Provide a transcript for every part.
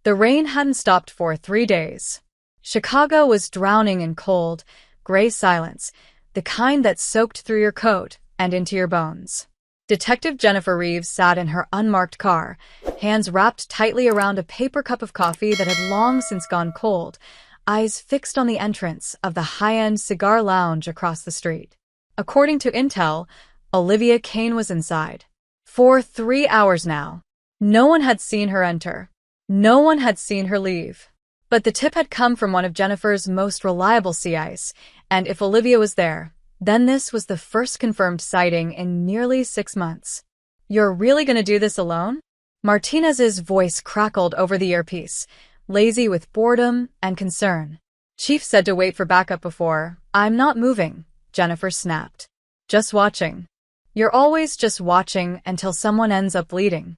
The rain hadn't stopped for 3 days. Chicago was drowning in cold, gray silence, the kind that soaked through your coat and into your bones. Detective Jennifer Reeves sat in her unmarked car, hands wrapped tightly around a paper cup of coffee that had long since gone cold, eyes fixed on the entrance of the high-end cigar lounge across the street. According to intel, Olivia Kane was inside. For 3 hours now. No one had seen her enter. No one had seen her leave. But the tip had come from one of Jennifer's most reliable CIs, and if Olivia was there, then this was the first confirmed sighting in nearly 6 months. "You're really gonna do this alone?" Martinez's voice crackled over the earpiece, lazy with boredom and concern. "Chief said to wait for backup before." "I'm not moving," Jennifer snapped. "Just watching." "You're always just watching until someone ends up bleeding."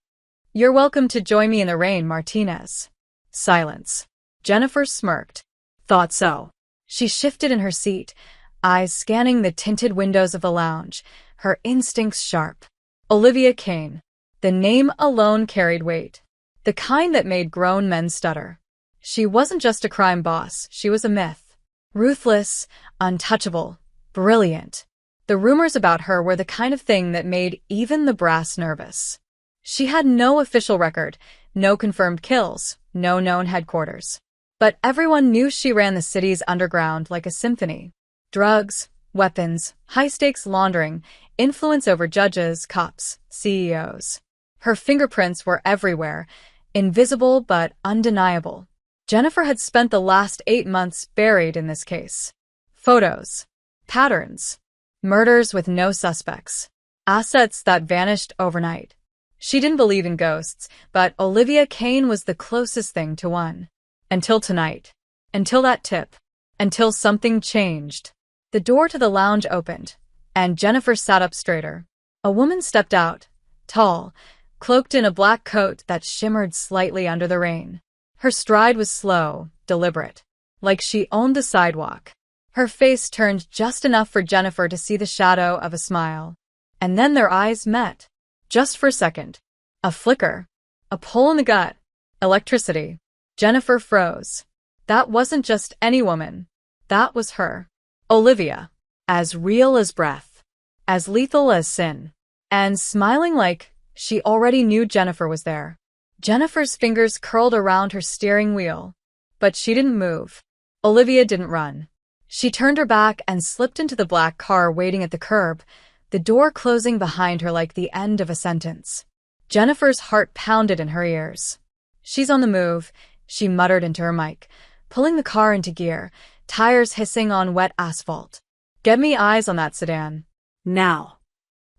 "You're welcome to join me in the rain, Martinez." Silence. Jennifer smirked. "Thought so." She shifted in her seat, eyes scanning the tinted windows of the lounge, her instincts sharp. Olivia Kane. The name alone carried weight. The kind that made grown men stutter. She wasn't just a crime boss, she was a myth. Ruthless, untouchable, brilliant. The rumors about her were the kind of thing that made even the brass nervous. She had no official record, no confirmed kills, no known headquarters. But everyone knew she ran the city's underground like a symphony. Drugs, weapons, high-stakes laundering, influence over judges, cops, CEOs. Her fingerprints were everywhere, invisible but undeniable. Jennifer had spent the last 8 months buried in this case. Photos. Patterns. Murders with no suspects. Assets that vanished overnight. She didn't believe in ghosts, but Olivia Kane was the closest thing to one. Until tonight. Until that tip. Until something changed. The door to the lounge opened, and Jennifer sat up straighter. A woman stepped out, tall, cloaked in a black coat that shimmered slightly under the rain. Her stride was slow, deliberate, like she owned the sidewalk. Her face turned just enough for Jennifer to see the shadow of a smile. And then their eyes met. Just for a second. A flicker. A pull in the gut. Electricity. Jennifer froze. That wasn't just any woman. That was her. Olivia. As real as breath. As lethal as sin. And smiling like she already knew Jennifer was there. Jennifer's fingers curled around her steering wheel. But she didn't move. Olivia didn't run. She turned her back and slipped into the black car waiting at the curb, the door closing behind her like the end of a sentence. Jennifer's heart pounded in her ears. "She's on the move," she muttered into her mic, pulling the car into gear, tires hissing on wet asphalt. "Get me eyes on that sedan. Now."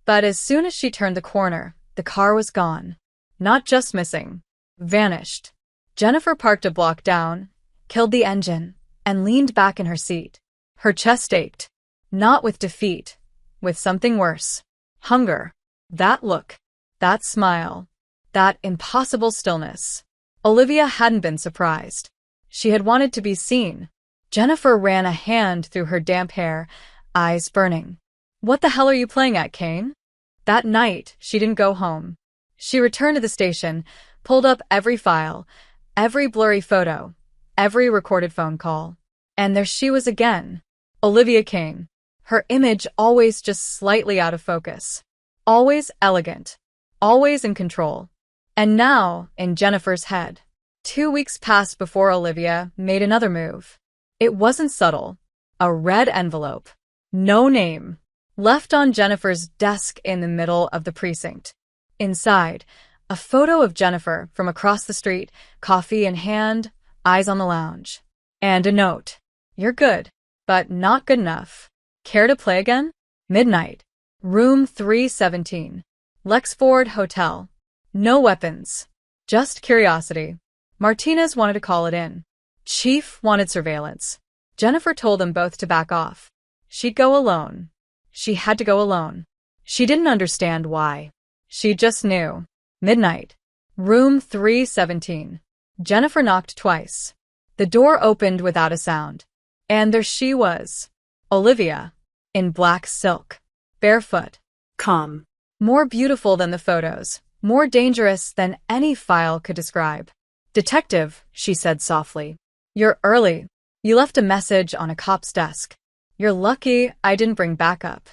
But as soon as she turned the corner, the car was gone. Not just missing. Vanished. Jennifer parked a block down, killed the engine, and leaned back in her seat. Her chest ached. Not with defeat, with something worse. Hunger. That look. That smile. That impossible stillness. Olivia hadn't been surprised. She had wanted to be seen. Jennifer ran a hand through her damp hair, eyes burning. "What the hell are you playing at, Kane?" That night, she didn't go home. She returned to the station, pulled up every file, every blurry photo, every recorded phone call. And there she was again. Olivia Kane. Her image always just slightly out of focus. Always elegant. Always in control. And now, in Jennifer's head. 2 weeks passed before Olivia made another move. It wasn't subtle. A red envelope. No name. Left on Jennifer's desk in the middle of the precinct. Inside, a photo of Jennifer from across the street, coffee in hand, eyes on the lounge. And a note. "You're good, but not good enough. Care to play again? Midnight. Room 317. Lexford Hotel. No weapons. Just curiosity." Martinez wanted to call it in. Chief wanted surveillance. Jennifer told them both to back off. She'd go alone. She had to go alone. She didn't understand why. She just knew. Midnight. Room 317. Jennifer knocked twice. The door opened without a sound. And there she was. Olivia. In black silk. Barefoot. Calm. More beautiful than the photos. More dangerous than any file could describe. "Detective," she said softly. "You're early. You left a message on a cop's desk. You're lucky I didn't bring backup."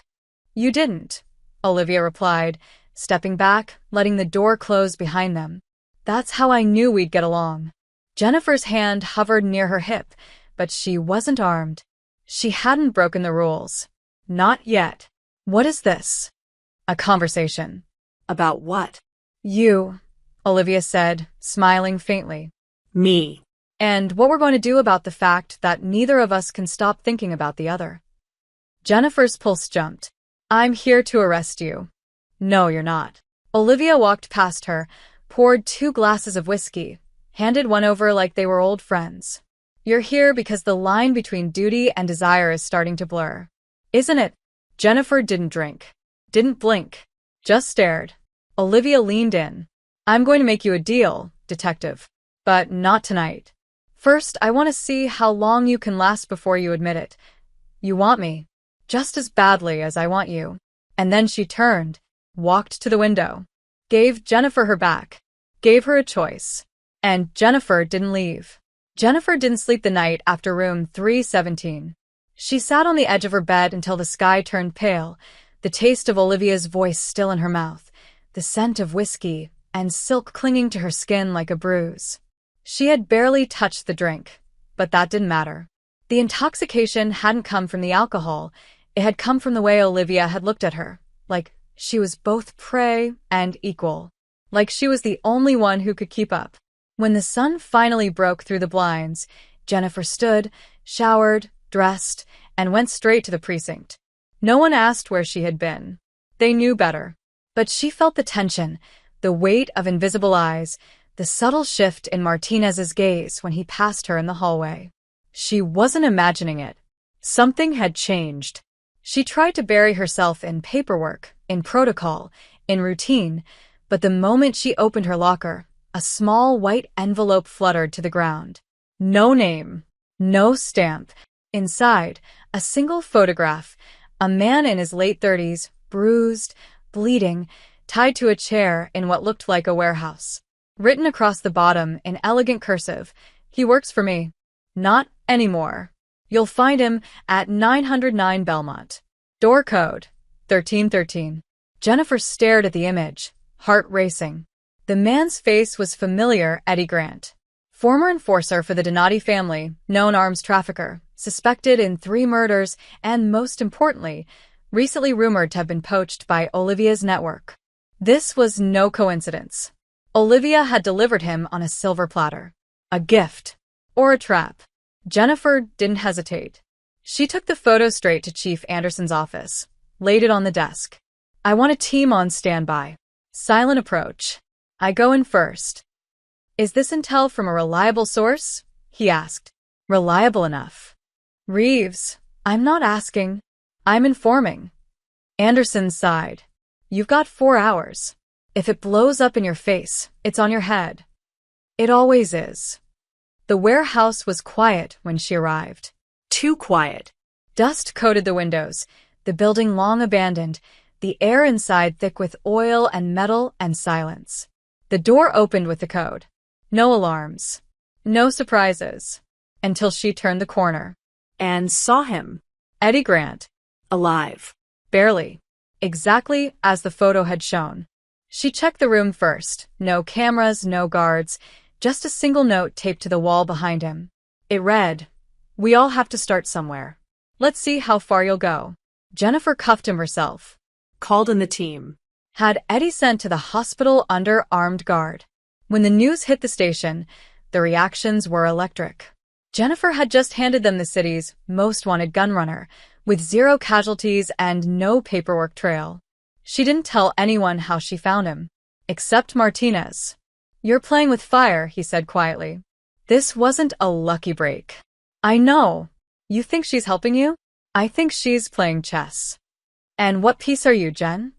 "You didn't," Olivia replied, stepping back, letting the door close behind them. "That's how I knew we'd get along." Jennifer's hand hovered near her hip, but she wasn't armed. She hadn't broken the rules. Not yet. "What is this?" "A conversation." About what? "You," Olivia said, smiling faintly. Me. "And what we're going to do about the fact that neither of us can stop thinking about the other." Jennifer's pulse jumped. "I'm here to arrest you." "No, you're not." Olivia walked past her, poured 2 glasses of whiskey, handed one over like they were old friends. "You're here because the line between duty and desire is starting to blur. Isn't it?" Jennifer didn't drink, didn't blink, just stared. Olivia leaned in. "I'm going to make you a deal, detective. But not tonight. First, I want to see how long you can last before you admit it. You want me, just as badly as I want you." And then she turned, walked to the window, gave Jennifer her back, gave her a choice. And Jennifer didn't leave. Jennifer didn't sleep the night after room 317. She sat on the edge of her bed until the sky turned pale, the taste of Olivia's voice still in her mouth, the scent of whiskey and silk clinging to her skin like a bruise. She had barely touched the drink, but that didn't matter. The intoxication hadn't come from the alcohol, it had come from the way Olivia had looked at her, like she was both prey and equal, like she was the only one who could keep up. When the sun finally broke through the blinds, Jennifer stood, showered, dressed, and went straight to the precinct. No one asked where she had been. They knew better. But she felt the tension, the weight of invisible eyes, the subtle shift in Martinez's gaze when he passed her in the hallway. She wasn't imagining it. Something had changed. She tried to bury herself in paperwork, in protocol, in routine, but the moment she opened her locker, a small white envelope fluttered to the ground. No name, no stamp. Inside, a single photograph, a man in his late 30s, bruised, bleeding, tied to a chair in what looked like a warehouse. Written across the bottom in elegant cursive, "He works for me. Not anymore. You'll find him at 909 Belmont. Door code 1313. Jennifer stared at the image, heart racing. The man's face was familiar. Eddie Grant. Former enforcer for the Donati family, known arms trafficker, suspected in 3 murders, and most importantly, recently rumored to have been poached by Olivia's network. This was no coincidence. Olivia had delivered him on a silver platter. A gift. Or a trap. Jennifer didn't hesitate. She took the photo straight to Chief Anderson's office, laid it on the desk. "I want a team on standby. Silent approach. I go in first." "Is this intel from a reliable source?" he asked. "Reliable enough." "Reeves, I'm not asking. I'm informing." Anderson sighed. "You've got 4 hours. If it blows up in your face, it's on your head." "It always is." The warehouse was quiet when she arrived. Too quiet. Dust coated the windows, the building long abandoned, the air inside thick with oil and metal and silence. The door opened with the code. No alarms. No surprises. Until she turned the corner. And saw him. Eddie Grant. Alive. Barely. Exactly as the photo had shown. She checked the room first. No cameras, no guards. Just a single note taped to the wall behind him. It read, "We all have to start somewhere. Let's see how far you'll go." Jennifer cuffed him herself. Called in the team. Had Eddie sent to the hospital under armed guard. When the news hit the station, the reactions were electric. Jennifer had just handed them the city's most wanted gunrunner, with 0 casualties and no paperwork trail. She didn't tell anyone how she found him, except Martinez. "You're playing with fire," he said quietly. "This wasn't a lucky break." "I know. You think she's helping you? I think she's playing chess." "And what piece are you, Jen?"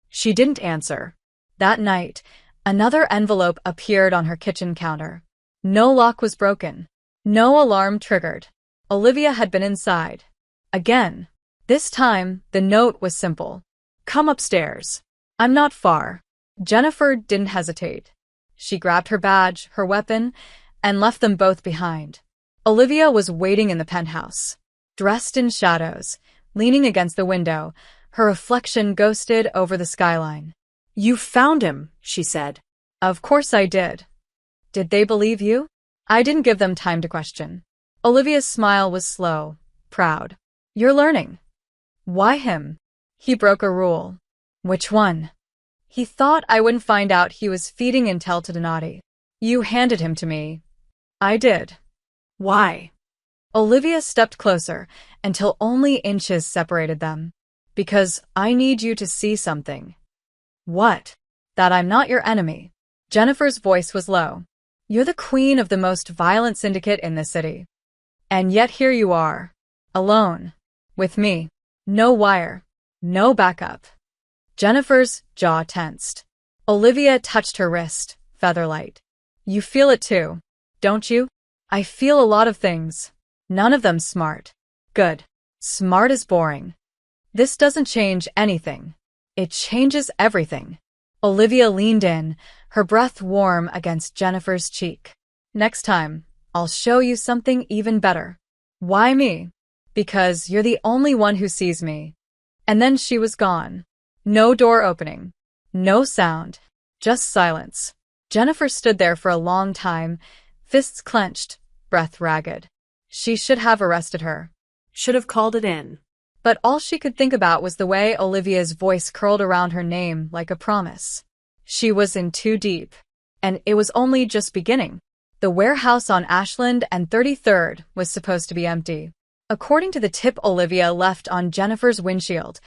She didn't answer. That night, another envelope appeared on her kitchen counter. No lock was broken. No alarm triggered. Olivia had been inside. Again. This time, the note was simple. "Come upstairs. I'm not far." Jennifer didn't hesitate. She grabbed her badge, her weapon, and left them both behind. Olivia was waiting in the penthouse, dressed in shadows, leaning against the window, her reflection ghosted over the skyline. You found him, she said. Of course I did. Did they believe you? I didn't give them time to question. Olivia's smile was slow, proud. You're learning. Why him? He broke a rule. Which one? He thought I wouldn't find out he was feeding intel to Donati. You handed him to me. I did. Why? Olivia stepped closer until only inches separated them. Because I need you to see something. What? That I'm not your enemy. Jennifer's voice was low. You're the queen of the most violent syndicate in this city. And yet here you are. Alone. With me. No wire. No backup. Jennifer's jaw tensed. Olivia touched her wrist, featherlight. You feel it too, don't you? I feel a lot of things. None of them smart. Good. Smart is boring. This doesn't change anything. It changes everything. Olivia leaned in, her breath warm against Jennifer's cheek. Next time, I'll show you something even better. Why me? Because you're the only one who sees me. And then she was gone. No door opening. No sound. Just silence. Jennifer stood there for a long time, fists clenched, breath ragged. She should have arrested her. Should have called it in. But all she could think about was the way Olivia's voice curled around her name like a promise. She was in too deep. And it was only just beginning. The warehouse on Ashland and 33rd was supposed to be empty. According to the tip Olivia left on Jennifer's windshield,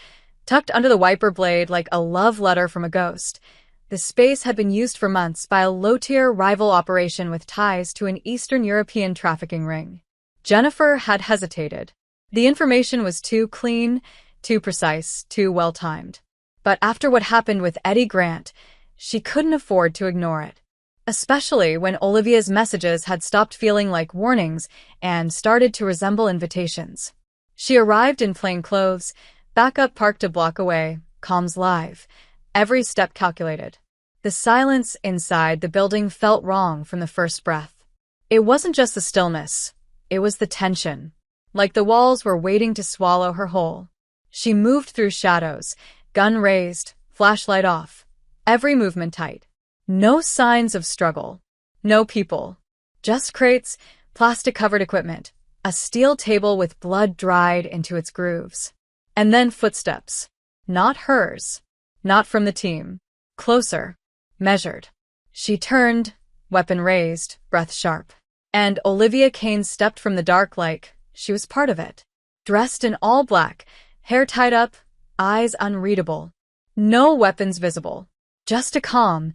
tucked under the wiper blade like a love letter from a ghost, the space had been used for months by a low-tier rival operation with ties to an Eastern European trafficking ring. Jennifer had hesitated. The information was too clean, too precise, too well-timed. But after what happened with Eddie Grant, she couldn't afford to ignore it. Especially when Olivia's messages had stopped feeling like warnings and started to resemble invitations. She arrived in plain clothes, backup parked a block away, comms live, every step calculated. The silence inside the building felt wrong from the first breath. It wasn't just the stillness, it was the tension. Like the walls were waiting to swallow her whole. She moved through shadows, gun raised, flashlight off, every movement tight. No signs of struggle. No people. Just crates, plastic-covered equipment, a steel table with blood dried into its grooves. And then footsteps. Not hers. Not from the team. Closer. Measured. She turned, weapon raised, breath sharp. And Olivia Kane stepped from the dark like she was part of it. Dressed in all black, hair tied up, eyes unreadable. No weapons visible. Just a calm,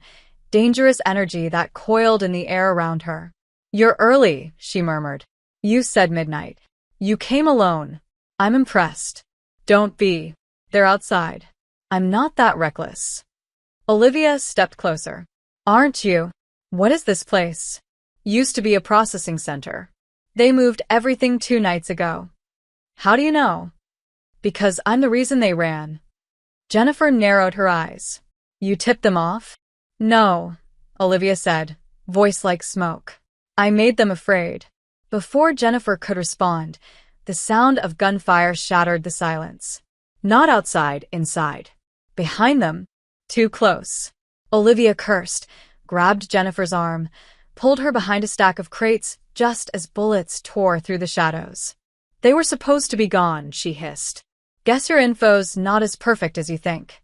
dangerous energy that coiled in the air around her. You're early, she murmured. You said midnight. You came alone. I'm impressed. Don't be. They're outside. I'm not that reckless. Olivia stepped closer. Aren't you? What is this place? Used to be a processing center. They moved everything 2 nights ago. How do you know? Because I'm the reason they ran. Jennifer narrowed her eyes. You tipped them off? No, Olivia said, voice like smoke. I made them afraid. Before Jennifer could respond, the sound of gunfire shattered the silence. Not outside, inside. Behind them. Too close. Olivia cursed, grabbed Jennifer's arm, pulled her behind a stack of crates just as bullets tore through the shadows. They were supposed to be gone, she hissed. Guess your info's not as perfect as you think.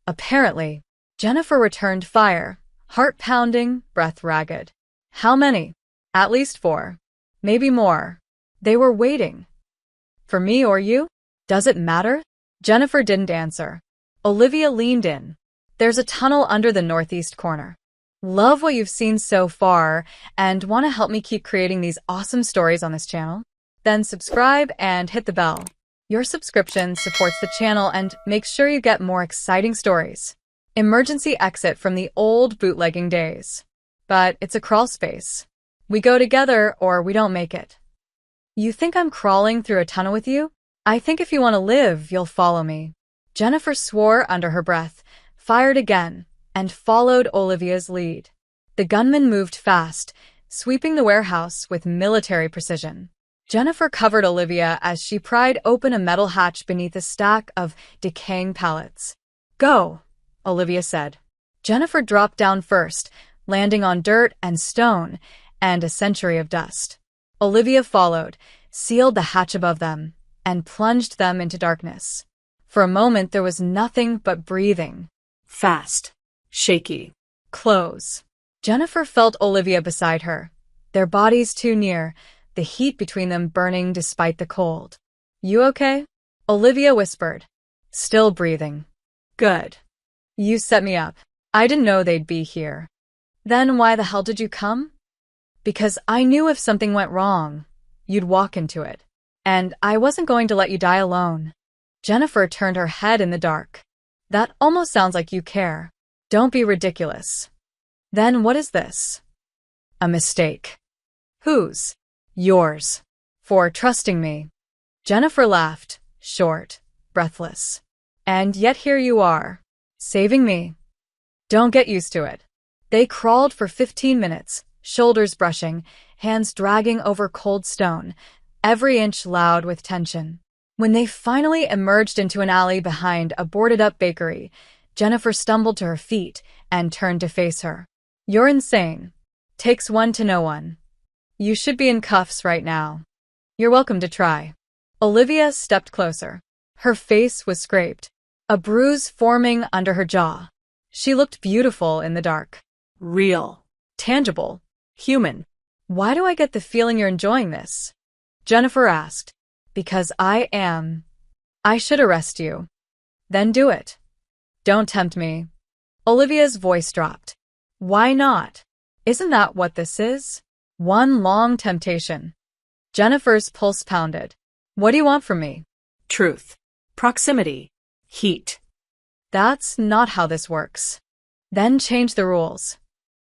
Apparently, Jennifer returned fire, heart pounding, breath ragged. How many? At least 4. Maybe more. They were waiting. For me or you? Does it matter? Jennifer didn't answer. Olivia leaned in. There's a tunnel under the northeast corner. Love what you've seen so far and want to help me keep creating these awesome stories on this channel? Then subscribe and hit the bell. Your subscription supports the channel and makes sure you get more exciting stories. Emergency exit from the old bootlegging days. But it's a crawl space. We go together or we don't make it. You think I'm crawling through a tunnel with you? I think if you want to live, you'll follow me. Jennifer swore under her breath, fired again, and followed Olivia's lead. The gunman moved fast, sweeping the warehouse with military precision. Jennifer covered Olivia as she pried open a metal hatch beneath a stack of decaying pallets. "Go," Olivia said. Jennifer dropped down first, landing on dirt and stone and a century of dust. Olivia followed, sealed the hatch above them, and plunged them into darkness. For a moment there was nothing but breathing. Fast. Shaky. Close. Jennifer felt Olivia beside her, their bodies too near, the heat between them burning despite the cold. "You okay?" Olivia whispered, still breathing. "Good. You set me up. I didn't know they'd be here." "Then why the hell did you come?" "Because I knew if something went wrong, you'd walk into it. And I wasn't going to let you die alone." Jennifer turned her head in the dark. "That almost sounds like you care. Don't be ridiculous." "Then what is this?" "A mistake." "Whose?" "Yours. For trusting me." Jennifer laughed, short, breathless. "And yet here you are, saving me." "Don't get used to it." They crawled for 15 minutes, shoulders brushing, hands dragging over cold stone, every inch loud with tension. When they finally emerged into an alley behind a boarded-up bakery, Jennifer stumbled to her feet and turned to face her. "You're insane. Takes one to know one. You should be in cuffs right now." "You're welcome to try." Olivia stepped closer. Her face was scraped, a bruise forming under her jaw. She looked beautiful in the dark. Real. Tangible. Human. "Why do I get the feeling you're enjoying this?" Jennifer asked. "Because I am. I should arrest you." "Then do it." "Don't tempt me." Olivia's voice dropped. "Why not? Isn't that what this is? One long temptation." Jennifer's pulse pounded. "What do you want from me?" Truth. Proximity. Heat. "That's not how this works." "Then change the rules."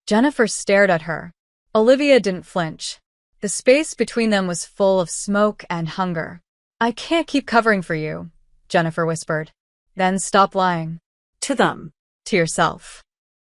Jennifer stared at her. Olivia didn't flinch. The space between them was full of smoke and hunger. "I can't keep covering for you," Jennifer whispered. "Then stop lying." To them. "To yourself."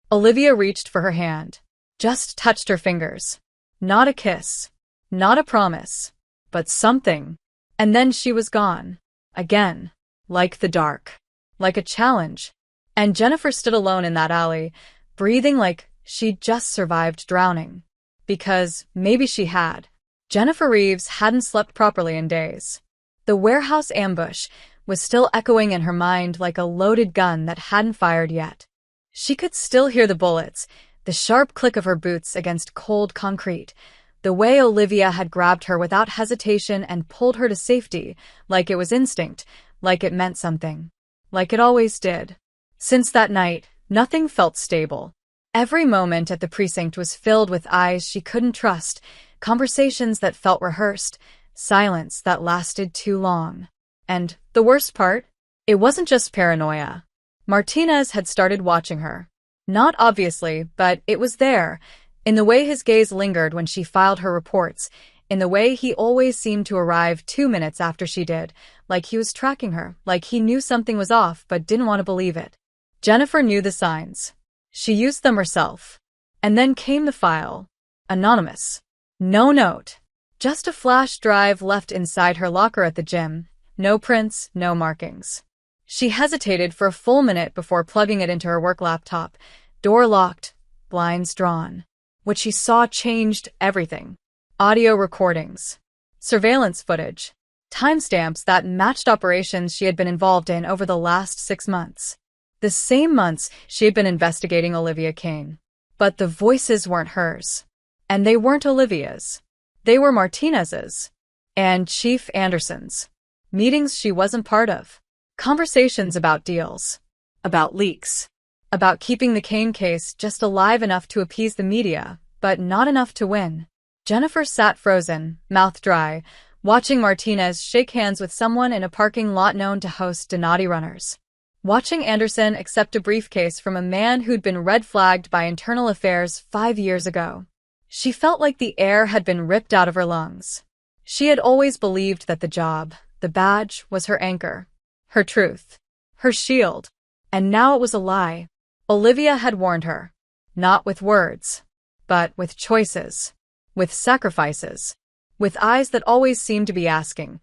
Olivia reached for her hand, just touched her fingers. Not a kiss, not a promise, but something. And then she was gone. Again. Like the dark. Like a challenge. And Jennifer stood alone in that alley, breathing like she'd just survived drowning. Because maybe she had. Jennifer Reeves hadn't slept properly in days. The warehouse ambush was still echoing in her mind like a loaded gun that hadn't fired yet. She could still hear the bullets, the sharp click of her boots against cold concrete, the way Olivia had grabbed her without hesitation and pulled her to safety, like it was instinct, like it meant something. Like it always did. Since that night, nothing felt stable. Every moment at the precinct was filled with eyes she couldn't trust, conversations that felt rehearsed, silence that lasted too long. And the worst part? It wasn't just paranoia. Martinez had started watching her. Not obviously, but it was there, in the way his gaze lingered when she filed her reports, in the way he always seemed to arrive 2 minutes after she did, like he was tracking her, like he knew something was off but didn't want to believe it. Jennifer knew the signs. She used them herself. And then came the file. Anonymous. No note. Just a flash drive left inside her locker at the gym. No prints, no markings. She hesitated for a full minute before plugging it into her work laptop. Door locked, blinds drawn. What she saw changed everything. Audio recordings. Surveillance footage. Timestamps that matched operations she had been involved in over the last 6 months. The same months she had been investigating Olivia Kane. But the voices weren't hers. And they weren't Olivia's. They were Martinez's. And Chief Anderson's. Meetings she wasn't part of. Conversations about deals. About leaks. About keeping the Kane case just alive enough to appease the media, but not enough to win. Jennifer sat frozen, mouth dry, watching Martinez shake hands with someone in a parking lot known to host Donati runners. Watching Anderson accept a briefcase from a man who'd been red-flagged by internal affairs 5 years ago. She felt like the air had been ripped out of her lungs. She had always believed that the job, the badge, was her anchor. Her truth. Her shield. And now it was a lie. Olivia had warned her. Not with words. but with choices, with sacrifices, with eyes that always seemed to be asking,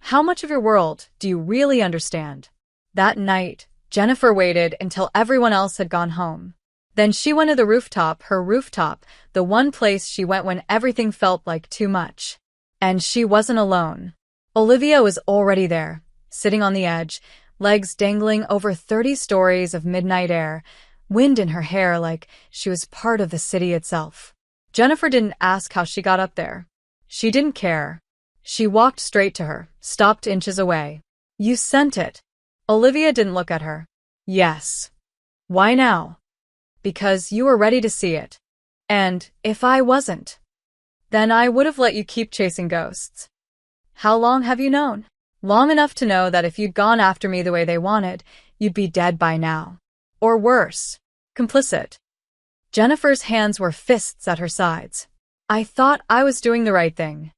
how much of your world do you really understand? That night, Jennifer waited until everyone else had gone home. Then she went to the rooftop, her rooftop, the one place she went when everything felt like too much. And she wasn't alone. Olivia was already there, sitting on the edge, legs dangling over 30 stories of midnight air, wind in her hair like she was part of the city itself. Jennifer didn't ask how she got up there. She didn't care. She walked straight to her, stopped inches away. You sent it. Olivia didn't look at her. Yes. Why now? Because you were ready to see it. And if I wasn't, then I would have let you keep chasing ghosts. How long have you known? Long enough to know that if you'd gone after me the way they wanted, you'd be dead by now. Or worse, complicit. Jennifer's hands were fists at her sides. I thought I was doing the right thing.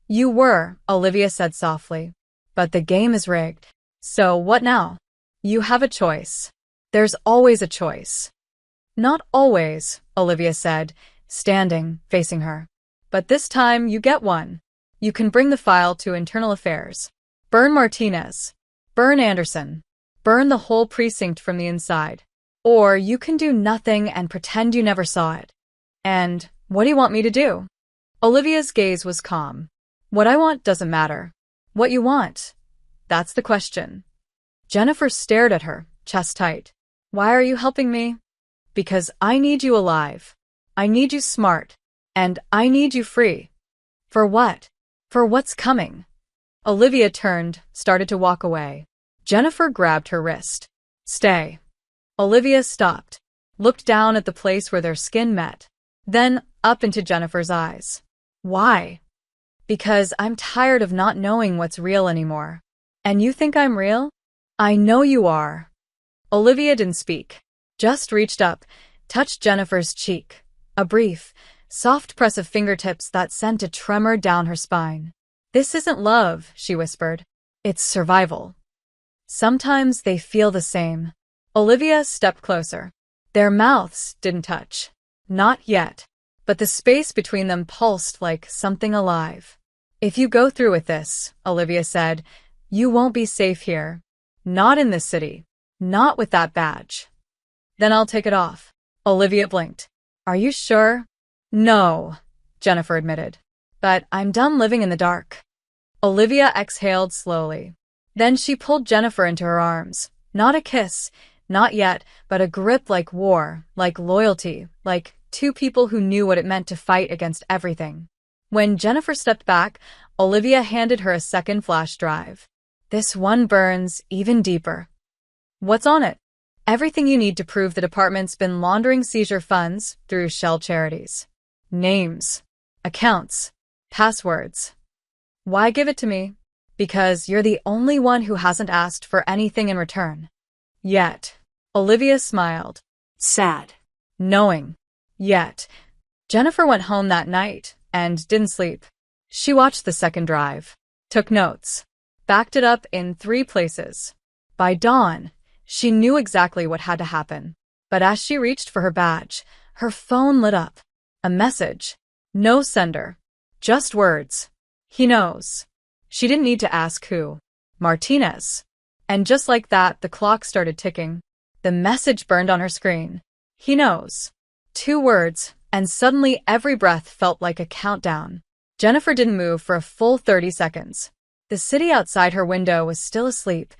You were, Olivia said softly. But the game is rigged. So what now? You have a choice. There's always a choice. Not always, Olivia said, standing, facing her. But this time you get one. You can bring the file to Internal Affairs. Burn Martinez. Burn Anderson. Burn the whole precinct from the inside. Or you can do nothing and pretend you never saw it. And what do you want me to do? Olivia's gaze was calm. What I want doesn't matter. What you want? That's the question. Jennifer stared at her, chest tight. Why are you helping me? Because I need you alive. I need you smart. And I need you free. For what? For what's coming? Olivia turned, started to walk away. Jennifer grabbed her wrist. Stay. Olivia stopped, looked down at the place where their skin met, then up into Jennifer's eyes. Why? Because I'm tired of not knowing what's real anymore. And you think I'm real? I know you are. Olivia didn't speak, just reached up, touched Jennifer's cheek. A brief, soft press of fingertips that sent a tremor down her spine. This isn't love, she whispered. It's survival. Sometimes they feel the same. Olivia stepped closer. Their mouths didn't touch. Not yet. But the space between them pulsed like something alive. If you go through with this, Olivia said, you won't be safe here. Not in this city. Not with that badge. Then I'll take it off. Olivia blinked. Are you sure? No, Jennifer admitted. But I'm done living in the dark. Olivia exhaled slowly. Then she pulled Jennifer into her arms. Not a kiss, not yet, but a grip like war, like loyalty, like two people who knew what it meant to fight against everything. When Jennifer stepped back, Olivia handed her a second flash drive. This one burns even deeper. What's on it? Everything you need to prove the department's been laundering seizure funds through shell charities. Names, accounts, passwords. Why give it to me? Because you're the only one who hasn't asked for anything in return. Yet. Olivia smiled. Sad. Knowing. Yet. Jennifer went home that night and didn't sleep. She watched the second drive, took notes, backed it up in 3 places. By dawn, she knew exactly what had to happen. But as she reached for her badge, her phone lit up. A message. No sender. Just words. He knows. She didn't need to ask who. Martinez. And just like that, the clock started ticking. The message burned on her screen. He knows. 2 words, and suddenly every breath felt like a countdown. Jennifer didn't move for a full 30 seconds. The city outside her window was still asleep,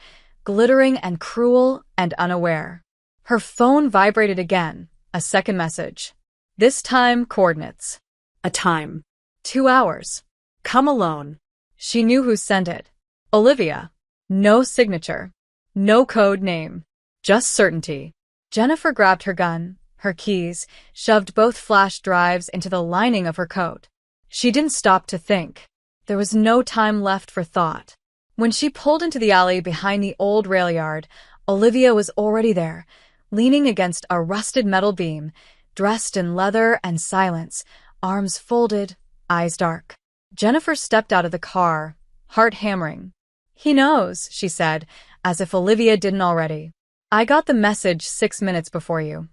glittering and cruel and unaware. Her phone vibrated again, a second message. This time, coordinates. A time. 2 hours. Come alone. She knew who sent it. Olivia. No signature. No code name. Just certainty. Jennifer grabbed her gun, her keys, shoved both flash drives into the lining of her coat. She didn't stop to think. There was no time left for thought. When she pulled into the alley behind the old rail yard, Olivia was already there, leaning against a rusted metal beam, dressed in leather and silence, arms folded, eyes dark. Jennifer stepped out of the car, heart hammering. He knows, she said, as if Olivia didn't already. I got the message 6 minutes before you.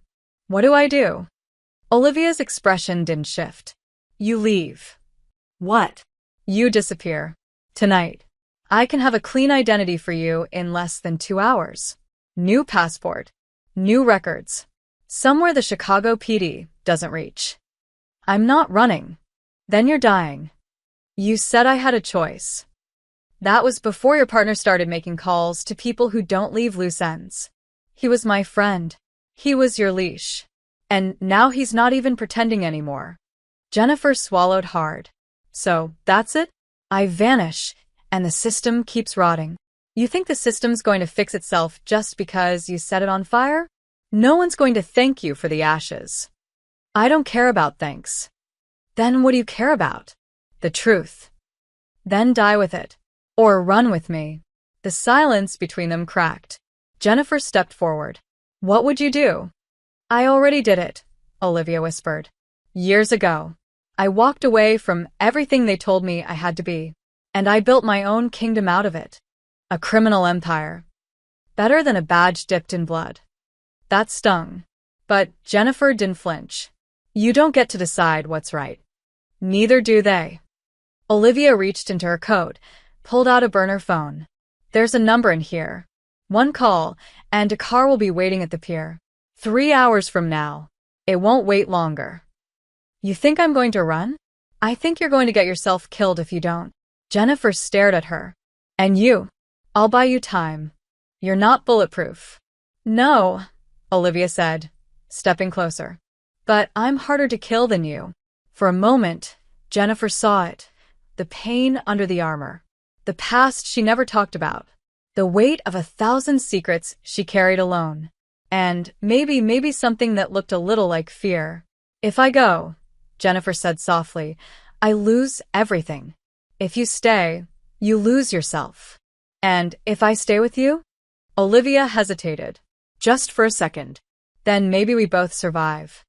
What do I do? Olivia's expression didn't shift. You leave. What? You disappear. Tonight. I can have a clean identity for you in less than 2 hours. New passport. New records. Somewhere the Chicago PD doesn't reach. I'm not running. Then you're dying. You said I had a choice. That was before your partner started making calls to people who don't leave loose ends. He was my friend. He was your leash. And now he's not even pretending anymore. Jennifer swallowed hard. So, that's it? I vanish, and the system keeps rotting. You think the system's going to fix itself just because you set it on fire? No one's going to thank you for the ashes. I don't care about thanks. Then what do you care about? The truth. Then die with it. Or run with me. The silence between them cracked. Jennifer stepped forward. What would you do? I already did it, Olivia whispered. Years ago. I walked away from everything they told me I had to be. And I built my own kingdom out of it. A criminal empire. Better than a badge dipped in blood. That stung. But Jennifer didn't flinch. You don't get to decide what's right. Neither do they. Olivia reached into her coat, pulled out a burner phone. There's a number in here. One call, and a car will be waiting at the pier. 3 hours from now. It won't wait longer. You think I'm going to run? I think you're going to get yourself killed if you don't. Jennifer stared at her. And you? I'll buy you time. You're not bulletproof. No, Olivia said, stepping closer. But I'm harder to kill than you. For a moment, Jennifer saw it. The pain under the armor. The past she never talked about. The weight of 1,000 secrets she carried alone. And maybe something that looked a little like fear. If I go, Jennifer said softly, I lose everything. If you stay, you lose yourself. And if I stay with you? Olivia hesitated. Just for a second. Then maybe we both survive.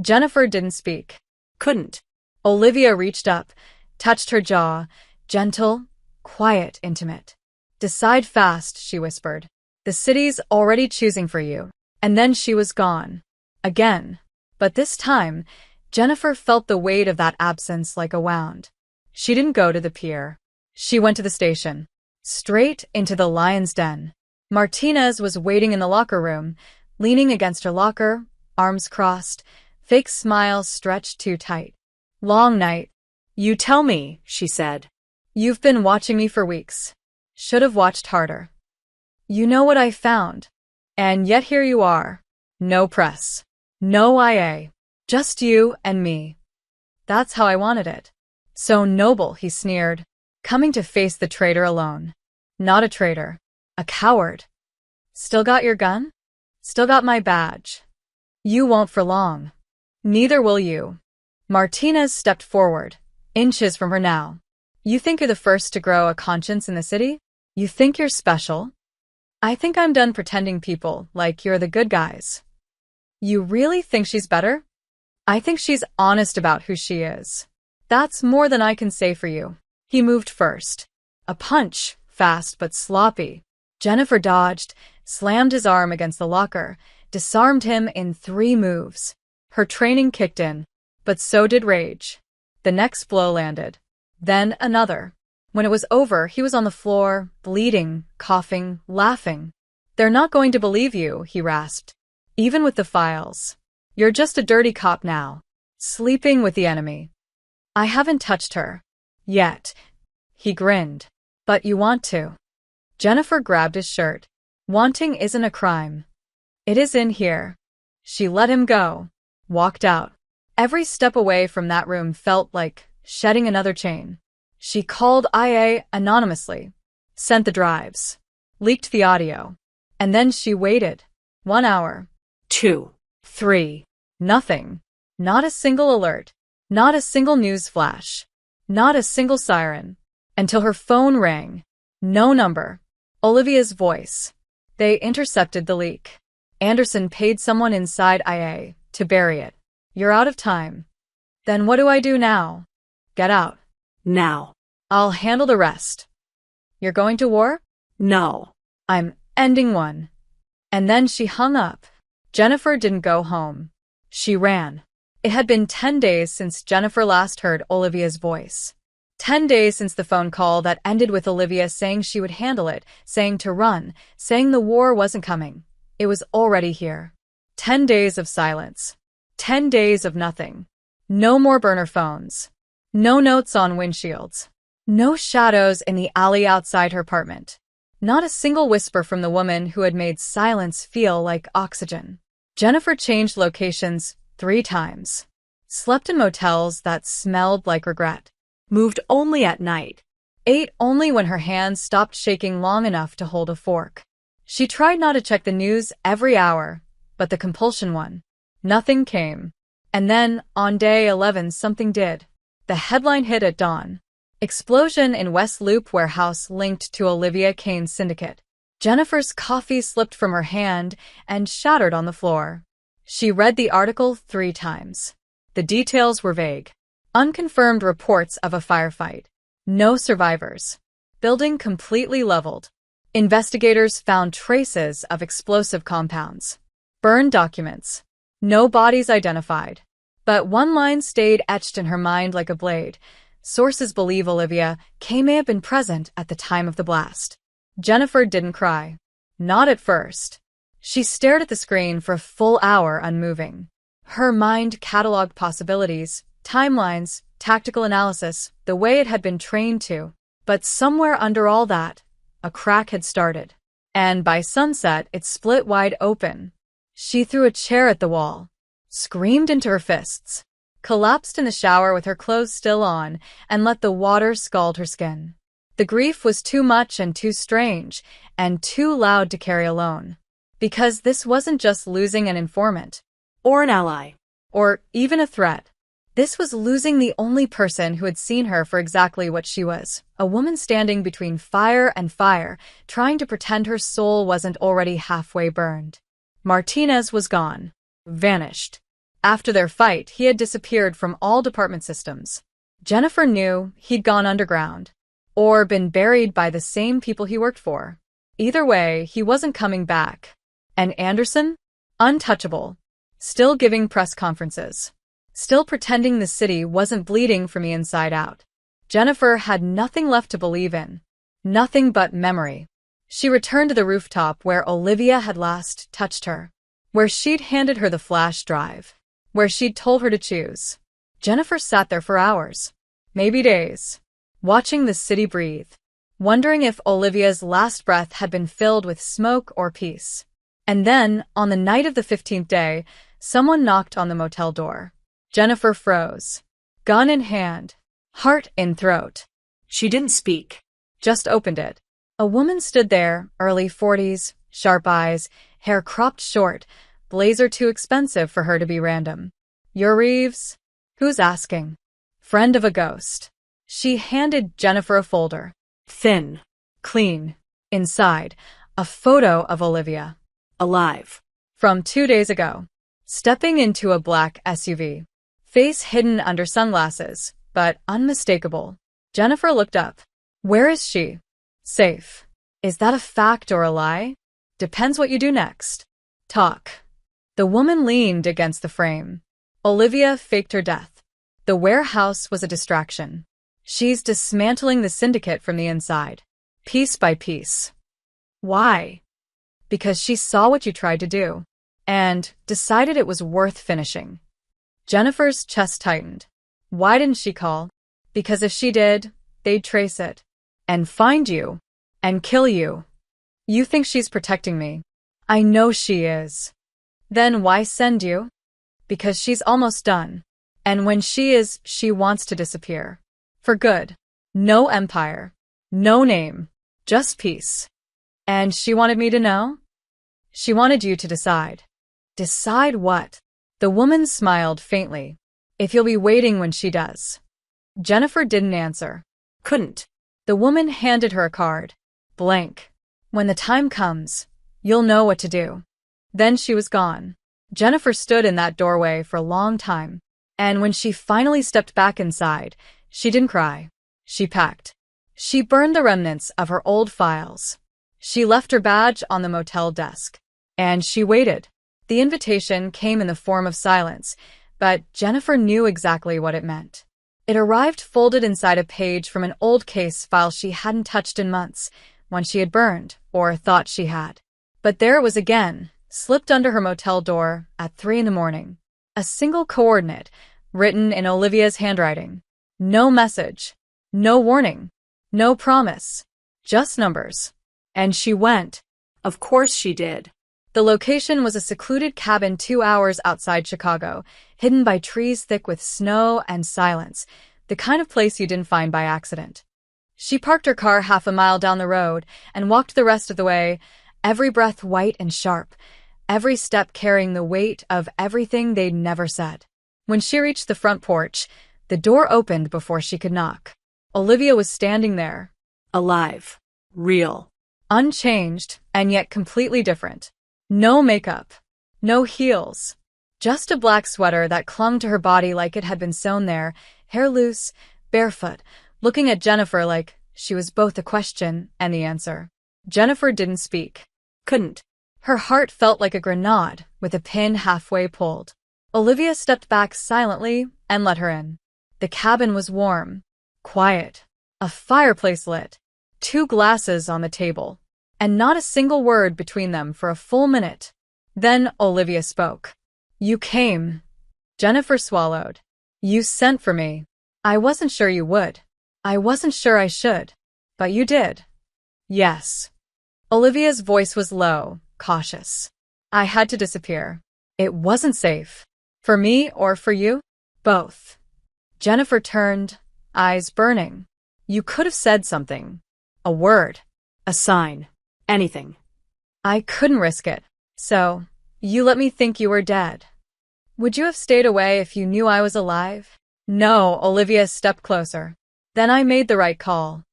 Jennifer didn't speak. Couldn't. Olivia reached up, touched her jaw, gentle, quiet, intimate. Decide fast, she whispered. The city's already choosing for you. And then she was gone. Again. But this time, Jennifer felt the weight of that absence like a wound. She didn't go to the pier. She went to the station. Straight into the lion's den. Martinez was waiting in the locker room, leaning against her locker, arms crossed, fake smile stretched too tight. Long night. You tell me, she said. You've been watching me for weeks. Should have watched harder. You know what I found. And yet here you are. No press. No IA. Just you and me. That's how I wanted it. So noble, he sneered, coming to face the traitor alone. Not a traitor. A coward. Still got your gun? Still got my badge. You won't for long. Neither will you. Martinez stepped forward, inches from her now. You think you're the first to grow a conscience in the city? You think you're special? I think I'm done pretending people like you're the good guys. You really think she's better? I think she's honest about who she is. That's more than I can say for you. He moved first. A punch, fast but sloppy. Jennifer dodged, slammed his arm against the locker, disarmed him in 3 moves. Her training kicked in, but so did rage. The next blow landed. Then another. When it was over, he was on the floor, bleeding, coughing, laughing. They're not going to believe you, he rasped. Even with the files. You're just a dirty cop now. Sleeping with the enemy. I haven't touched her. Yet. He grinned. But you want to. Jennifer grabbed his shirt. Wanting isn't a crime. It is in here. She let him go. Walked out. Every step away from that room felt like shedding another chain. She called IA anonymously. Sent the drives. Leaked the audio. And then she waited. 1 hour. 2. 3. Nothing. Not a single alert. Not a single news flash. Not a single siren. Until her phone rang. No number. Olivia's voice. They intercepted the leak. Anderson paid someone inside IA to bury it. You're out of time. Then what do I do now? Get out. Now. I'll handle the rest. You're going to war? No. I'm ending one. And then she hung up. Jennifer didn't go home. She ran. It had been 10 days since Jennifer last heard Olivia's voice. 10 days since the phone call that ended with Olivia saying she would handle it, saying to run, saying the war wasn't coming. It was already here. 10 days of silence. 10 days of nothing. No more burner phones. No notes on windshields. No shadows in the alley outside her apartment. Not a single whisper from the woman who had made silence feel like oxygen. Jennifer changed locations 3 times. Slept in motels that smelled like regret. Moved only at night. Ate only when her hands stopped shaking long enough to hold a fork. She tried not to check the news every hour, but the compulsion won. Nothing came. And then, on day 11, something did. The headline hit at dawn. Explosion in West Loop warehouse linked to Olivia Kane's syndicate. Jennifer's coffee slipped from her hand and shattered on the floor. She read the article 3 times. The details were vague. Unconfirmed reports of a firefight. No survivors. Building completely leveled. Investigators found traces of explosive compounds. Burned documents. No bodies identified. But one line stayed etched in her mind like a blade. Sources believe Olivia Kane may have been present at the time of the blast. Jennifer didn't cry. Not at first. She stared at the screen for a full hour unmoving. Her mind cataloged possibilities, timelines, tactical analysis, the way it had been trained to. But somewhere under all that, a crack had started. And by sunset, it split wide open. She threw a chair at the wall, screamed into her fists, collapsed in the shower with her clothes still on, and let the water scald her skin. The grief was too much and too strange, and too loud to carry alone. Because this wasn't just losing an informant. Or an ally. Or even a threat. This was losing the only person who had seen her for exactly what she was. A woman standing between fire and fire, trying to pretend her soul wasn't already halfway burned. Martinez was gone. Vanished. After their fight, he had disappeared from all department systems. Jennifer knew he'd gone underground. Or been buried by the same people he worked for. Either way, he wasn't coming back. And Anderson? Untouchable. Still giving press conferences. Still pretending the city wasn't bleeding from the inside out. Jennifer had nothing left to believe in. Nothing but memory. She returned to the rooftop where Olivia had last touched her. Where she'd handed her the flash drive. Where she'd told her to choose. Jennifer sat there for hours. Maybe days. Watching the city breathe. Wondering if Olivia's last breath had been filled with smoke or peace. And then, on the night of the 15th day, someone knocked on the motel door. Jennifer froze. Gun in hand. Heart in throat. She didn't speak. Just opened it. A woman stood there, early 40s, sharp eyes, hair cropped short, blazer too expensive for her to be random. You're Reeves? Who's asking? Friend of a ghost. She handed Jennifer a folder. Thin. Clean. Inside, a photo of Olivia. Alive. From 2 days ago. Stepping into a black SUV. Face hidden under sunglasses, but unmistakable. Jennifer looked up. Where is she? Safe. Is that a fact or a lie? Depends what you do next. Talk. The woman leaned against the frame. Olivia faked her death. The warehouse was a distraction. She's dismantling the syndicate from the inside. Piece by piece. Why? Because she saw what you tried to do. And decided it was worth finishing. Jennifer's chest tightened. Why didn't she call? Because if she did, they'd trace it. And find you. And kill you. You think she's protecting me. I know she is. Then why send you? Because she's almost done. And when she is, she wants to disappear. For good. No empire. No name. Just peace. And she wanted me to know? She wanted you to decide. Decide what? The woman smiled faintly. If you'll be waiting when she does. Jennifer didn't answer. Couldn't. The woman handed her a card. Blank. When the time comes, you'll know what to do. Then she was gone. Jennifer stood in that doorway for a long time. And when she finally stepped back inside, she didn't cry. She packed. She burned the remnants of her old files. She left her badge on the motel desk. And she waited. The invitation came in the form of silence, But Jennifer knew exactly what it meant. It arrived folded inside a page from an old case file she hadn't touched in months, one she had burned, or thought she had. But there it was again, slipped under her motel door at 3 a.m. A single coordinate, written in Olivia's handwriting. No message. No warning. No promise. Just numbers. And she went. Of course she did. The location was a secluded cabin 2 hours outside Chicago, hidden by trees thick with snow and silence, the kind of place you didn't find by accident. She parked her car half a mile down the road and walked the rest of the way, every breath white and sharp, every step carrying the weight of everything they'd never said. When she reached the front porch, the door opened before she could knock. Olivia was standing there. Alive. Real. Unchanged, and yet completely different. No makeup. No heels. Just a black sweater that clung to her body like it had been sewn there, hair loose, barefoot, looking at Jennifer like she was both the question and the answer. Jennifer didn't speak. Couldn't. Her heart felt like a grenade with a pin halfway pulled. Olivia stepped back silently and let her in. The cabin was warm, quiet, a fireplace lit, 2 glasses on the table, and not a single word between them for a full minute. Then Olivia spoke. You came. Jennifer swallowed. You sent for me. I wasn't sure you would. I wasn't sure I should. But you did. Yes. Olivia's voice was low, cautious. I had to disappear. It wasn't safe. For me or for you? Both. Jennifer turned, eyes burning. You could have said something. A word. A sign. Anything. I couldn't risk it. So, you let me think you were dead. Would you have stayed away if you knew I was alive? No, Olivia stepped closer. Then I made the right call.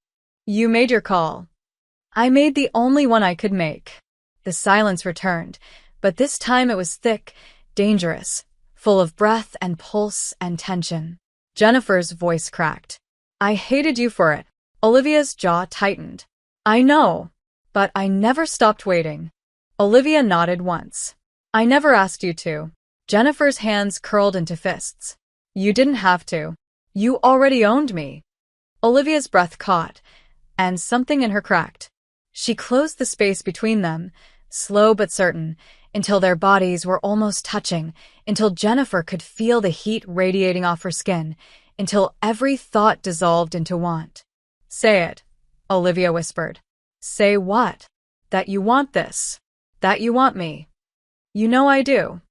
You made your call. I made the only one I could make. The silence returned, but this time it was thick, dangerous, full of breath and pulse and tension. Jennifer's voice cracked. I hated you for it. Olivia's jaw tightened. I know, but I never stopped waiting. Olivia nodded once. I never asked you to. Jennifer's hands curled into fists. You didn't have to. You already owned me. Olivia's breath caught, and something in her cracked. She closed the space between them, slow but certain, until their bodies were almost touching, until Jennifer could feel the heat radiating off her skin, until every thought dissolved into want. Say it, Olivia whispered. Say what? That you want this. That you want me. You know I do.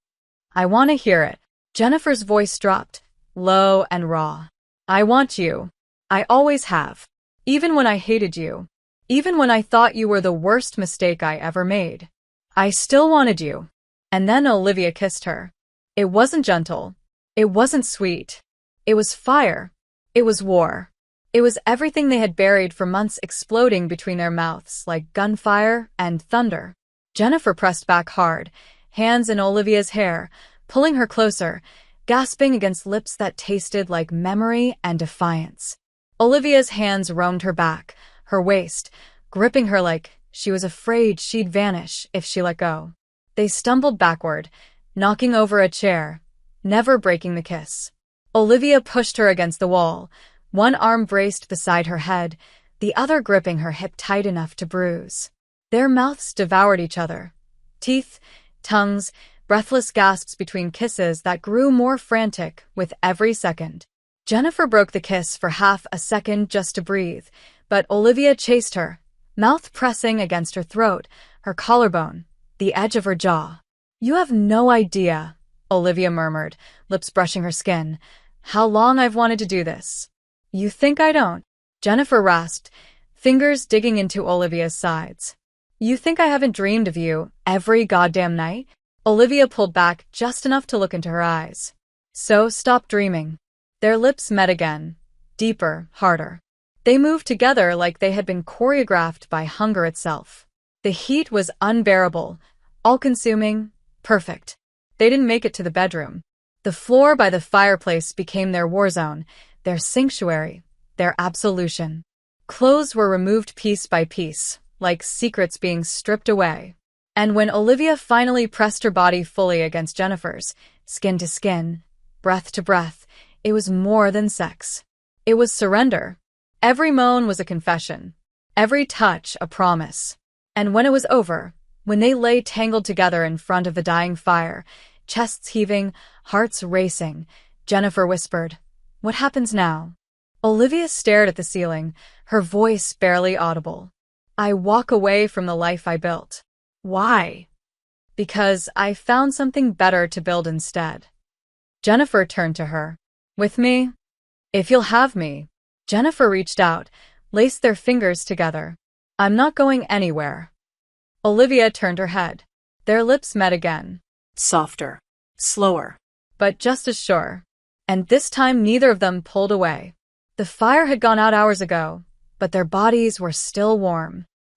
I want to hear it. Jennifer's voice dropped, low and raw. I want you. I always have. Even when I hated you. Even when I thought you were the worst mistake I ever made. I still wanted you. And then Olivia kissed her. It wasn't gentle. It wasn't sweet. It was fire. It was war. It was everything they had buried for months exploding between their mouths like gunfire and thunder. Jennifer pressed back hard, hands in Olivia's hair, pulling her closer, gasping against lips that tasted like memory and defiance. Olivia's hands roamed her back, her waist, gripping her like she was afraid she'd vanish if she let go. They stumbled backward, knocking over a chair, never breaking the kiss. Olivia pushed her against the wall, one arm braced beside her head, the other gripping her hip tight enough to bruise. Their mouths devoured each other. Teeth, tongues, breathless gasps between kisses that grew more frantic with every second. Jennifer broke the kiss for half a second just to breathe, but Olivia chased her, mouth pressing against her throat, her collarbone, the edge of her jaw. You have no idea, Olivia murmured, lips brushing her skin, how long I've wanted to do this. You think I don't? Jennifer rasped, fingers digging into Olivia's sides. You think I haven't dreamed of you every goddamn night? Olivia pulled back just enough to look into her eyes. So stop dreaming. Their lips met again, deeper, harder. They moved together like they had been choreographed by hunger itself. The heat was unbearable, all-consuming, perfect. They didn't make it to the bedroom. The floor by the fireplace became their war zone, their sanctuary, their absolution. Clothes were removed piece by piece, like secrets being stripped away. And when Olivia finally pressed her body fully against Jennifer's, skin to skin, breath to breath, it was more than sex. It was surrender. Every moan was a confession. Every touch a promise. And when it was over, when they lay tangled together in front of the dying fire, chests heaving, hearts racing, Jennifer whispered, "What happens now?" Olivia stared at the ceiling, her voice barely audible. "I walk away from the life I built." "Why?" "Because I found something better to build instead." Jennifer turned to her. "With me? If you'll have me." Jennifer reached out, laced their fingers together. "I'm not going anywhere." Olivia turned her head. Their lips met again. Softer. Slower. But just as sure. And this time neither of them pulled away. The fire had gone out hours ago, but their bodies were still warm.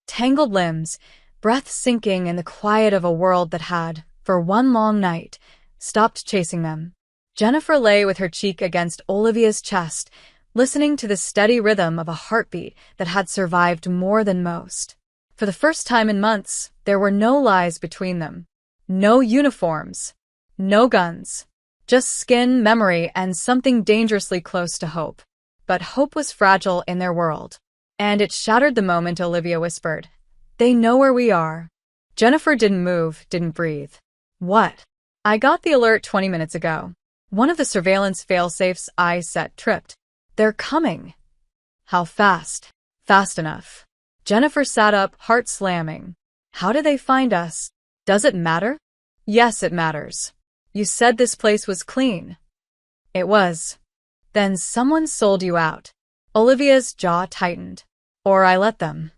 Tangled limbs, breath sinking in the quiet of a world that had, for one long night, stopped chasing them. Jennifer lay with her cheek against Olivia's chest, listening to the steady rhythm of a heartbeat that had survived more than most. For the first time in months, there were no lies between them. No uniforms. No guns. Just skin, memory, and something dangerously close to hope. But hope was fragile in their world. And it shattered the moment Olivia whispered, "They know where we are." Jennifer didn't move, didn't breathe. "What?" "I got the alert 20 minutes ago. One of the surveillance failsafes I set tripped. They're coming." "How fast?" "Fast enough." Jennifer sat up, heart slamming. "How did they find us? Does it matter?" "Yes, it matters. You said this place was clean." "It was." "Then someone sold you out." Olivia's jaw tightened. "Or I let them."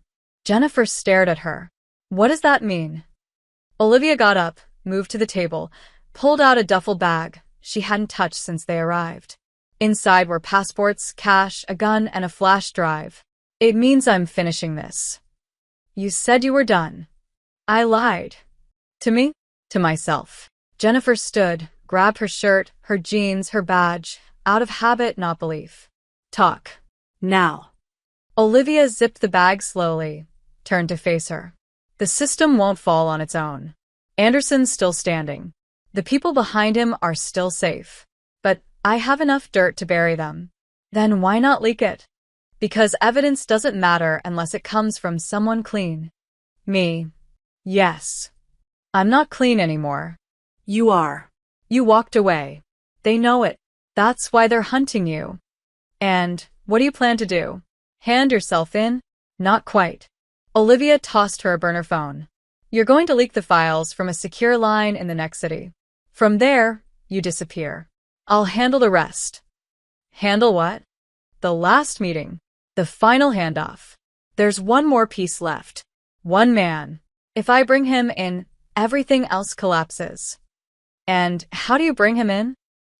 Jennifer stared at her. "What does that mean?" Olivia got up, moved to the table, pulled out a duffel bag she hadn't touched since they arrived. Inside were passports, cash, a gun, and a flash drive. "It means I'm finishing this." "You said you were done." "I lied." "To me?" "To myself." Jennifer stood, grabbed her shirt, her jeans, her badge, out of habit, not belief. "Talk." Now. Olivia zipped the bag slowly, turned to face her. "The system won't fall on its own. Anderson's still standing. The people behind him are still safe. But I have enough dirt to bury them." "Then why not leak it?" "Because evidence doesn't matter unless it comes from someone clean." "Me." "Yes. I'm not clean anymore." You are. "You walked away. They know it. That's why they're hunting you." "And what do you plan to do? Hand yourself in?" "Not quite." Olivia tossed her a burner phone. "You're going to leak the files from a secure line in the next city. From there, you disappear. I'll handle the rest." "Handle what?" "The last meeting. The final handoff. There's one more piece left. One man. If I bring him in, everything else collapses." "And how do you bring him in?"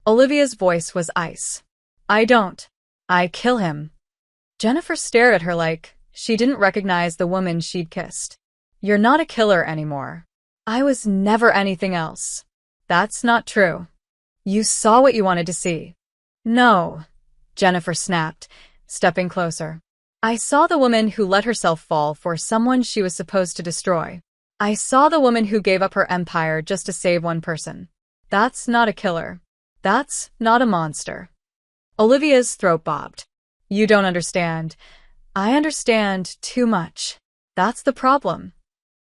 Olivia's voice was ice. "I don't. I kill him." Jennifer stared at her like she didn't recognize the woman she'd kissed. "You're not a killer anymore." "I was never anything else." "That's not true." "You saw what you wanted to see." "No," Jennifer snapped, stepping closer. "I saw the woman who let herself fall for someone she was supposed to destroy. I saw the woman who gave up her empire just to save one person. That's not a killer. That's not a monster." Olivia's throat bobbed. "You don't understand." "I understand too much. That's the problem."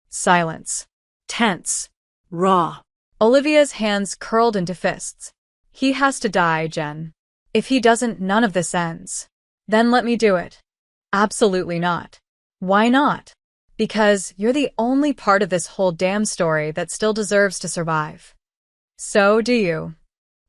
Silence. Tense. Raw. Olivia's hands curled into fists. "He has to die, Jen. If he doesn't, none of this ends." "Then let me do it." "Absolutely not." "Why not?" "Because you're the only part of this whole damn story that still deserves to survive." "So do you."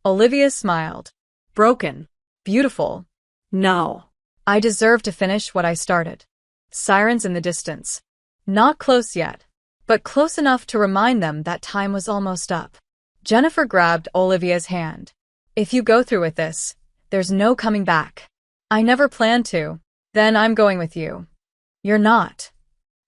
Olivia smiled. Broken. "Beautiful." No. "I deserve to finish what I started." Sirens in the distance. Not close yet, but close enough to remind them that time was almost up. Jennifer grabbed Olivia's hand. "If you go through with this, there's no coming back." "I never planned to." "Then I'm going with you." "You're not."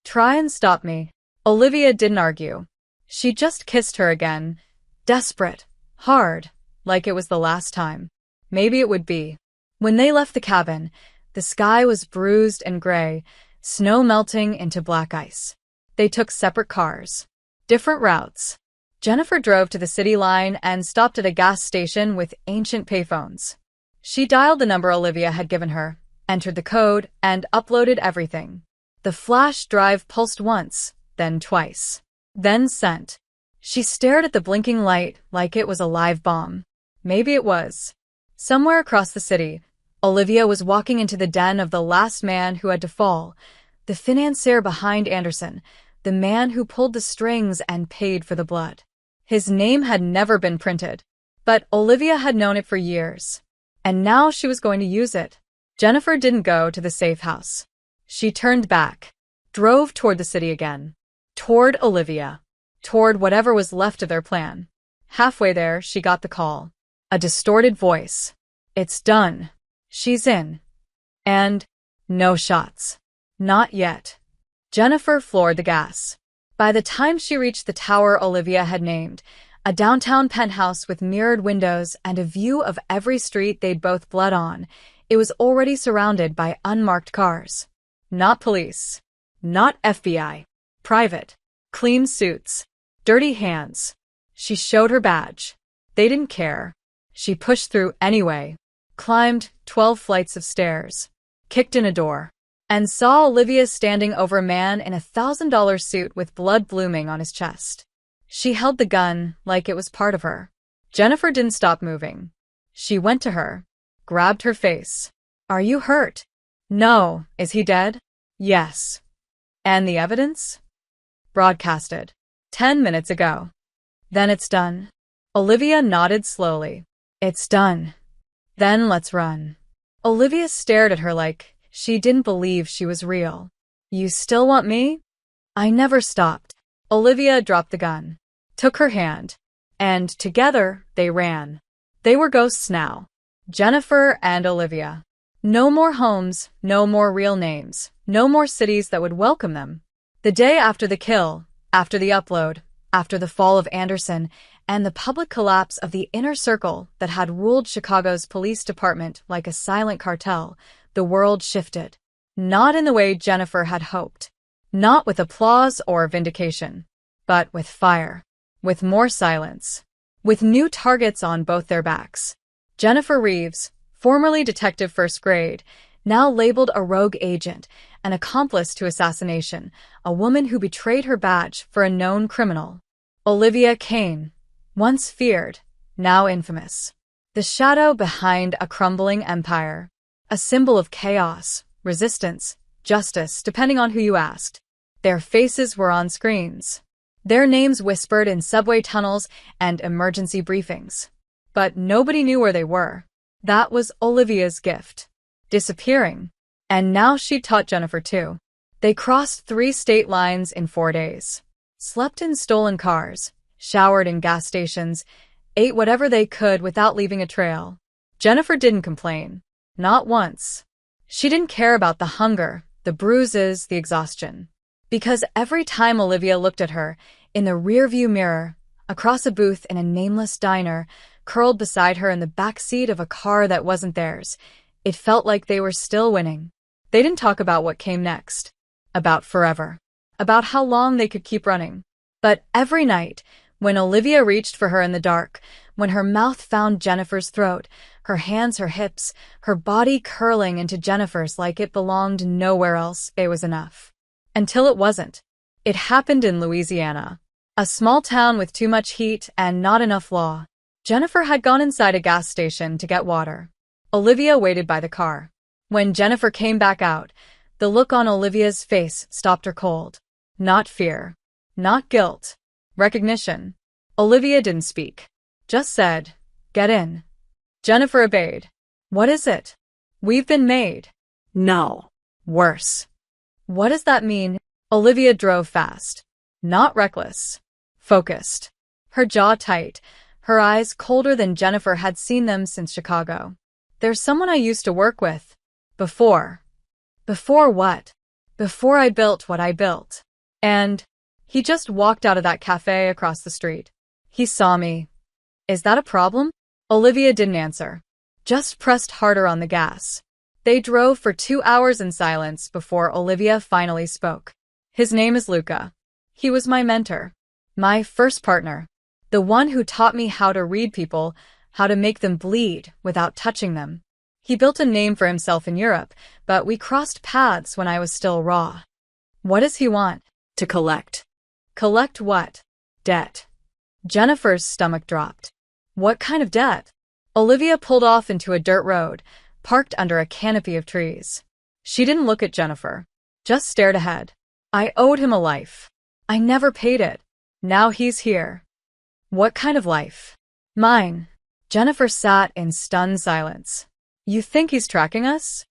"Try and stop me." Olivia didn't argue. She just kissed her again, desperate, hard, like it was the last time. Maybe it would be. When they left the cabin, the sky was bruised and gray, snow melting into black ice. They took separate cars. Different routes. Jennifer drove to the city line and stopped at a gas station with ancient payphones. She dialed the number Olivia had given her, entered the code, and uploaded everything. The flash drive pulsed once, then twice. Then sent. She stared at the blinking light like it was a live bomb. Maybe it was. Somewhere across the city, Olivia was walking into the den of the last man who had to fall, the financier behind Anderson, the man who pulled the strings and paid for the blood. His name had never been printed, but Olivia had known it for years. And now she was going to use it. Jennifer didn't go to the safe house. She turned back, drove toward the city again, toward Olivia, toward whatever was left of their plan. Halfway there, she got the call. A distorted voice. It's done. She's in. And no shots. Not yet. Jennifer floored the gas. By the time she reached the tower Olivia had named, a downtown penthouse with mirrored windows and a view of every street they'd both bled on, it was already surrounded by unmarked cars. Not police. Not FBI. Private. Clean suits. Dirty hands. She showed her badge. They didn't care. She pushed through anyway, climbed 12 flights of stairs, kicked in a door, and saw Olivia standing over a man in a $1,000 suit with blood blooming on his chest. She held the gun like it was part of her. Jennifer didn't stop moving. She went to her, grabbed her face. Are you hurt? No. Is he dead? Yes. And the evidence? Broadcasted. 10 minutes ago. Then it's done. Olivia nodded slowly. It's done. Then let's run. Olivia stared at her like she didn't believe she was real. You still want me? I never stopped. Olivia dropped the gun, took her hand, and together they ran. They were ghosts now. Jennifer and Olivia. No more homes, no more real names, no more cities that would welcome them. The day after the kill, after the upload, after the fall of Anderson, and the public collapse of the inner circle that had ruled Chicago's police department like a silent cartel, the world shifted. Not in the way Jennifer had hoped. Not with applause or vindication, but with fire. With more silence. With new targets on both their backs. Jennifer Reeves, formerly Detective First Grade, now labeled a rogue agent, an accomplice to assassination, a woman who betrayed her badge for a known criminal. Olivia Kane, once feared, now infamous. The shadow behind a crumbling empire. A symbol of chaos, resistance, justice, depending on who you asked. Their faces were on screens. Their names whispered in subway tunnels and emergency briefings. But nobody knew where they were. That was Olivia's gift. Disappearing. And now she taught Jennifer too. They crossed 3 state lines in 4 days. Slept in stolen cars, showered in gas stations, ate whatever they could without leaving a trail. Jennifer didn't complain. Not once. She didn't care about the hunger, the bruises, the exhaustion. Because every time Olivia looked at her, in the rearview mirror, across a booth in a nameless diner, curled beside her in the back seat of a car that wasn't theirs, it felt like they were still winning. They didn't talk about what came next. About forever. About how long they could keep running. But every night, when Olivia reached for her in the dark, when her mouth found Jennifer's throat, her hands, her hips, her body curling into Jennifer's like it belonged nowhere else, it was enough. Until it wasn't. It happened in Louisiana. A small town with too much heat and not enough law. Jennifer had gone inside a gas station to get water. Olivia waited by the car. When Jennifer came back out, the look on Olivia's face stopped her cold. Not fear. Not guilt. Recognition. Olivia didn't speak. Just said, "Get in." Jennifer obeyed. "What is it?" "We've been made." No. "Worse." "What does that mean?" Olivia drove fast. Not reckless. Focused. Her jaw tight, her eyes colder than Jennifer had seen them since Chicago. "There's someone I used to work with. Before." "Before what?" "Before I built what I built. And he just walked out of that cafe across the street. He saw me." "Is that a problem?" Olivia didn't answer. Just pressed harder on the gas. They drove for 2 hours in silence before Olivia finally spoke. "His name is Luca. He was my mentor. My first partner. The one who taught me how to read people, how to make them bleed without touching them. He built a name for himself in Europe, but we crossed paths when I was still raw. What does he want? To collect. Collect what? Debt. Jennifer's stomach dropped. What kind of debt? Olivia pulled off into a dirt road, parked under a canopy of trees. She didn't look at Jennifer, just stared ahead. I owed him a life. I never paid it. Now he's here. What kind of life? Mine. Jennifer sat in stunned silence. You think he's tracking us?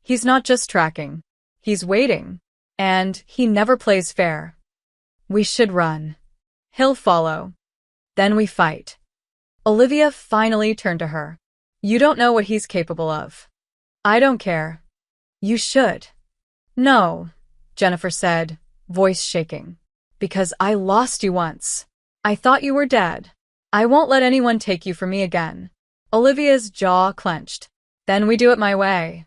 He's not just tracking. He's waiting. And he never plays fair. We should run. He'll follow. Then we fight. Olivia finally turned to her. You don't know what he's capable of. I don't care. You should. No, Jennifer said, voice shaking. Because I lost you once. I thought you were dead. I won't let anyone take you from me again. Olivia's jaw clenched. Then we do it my way.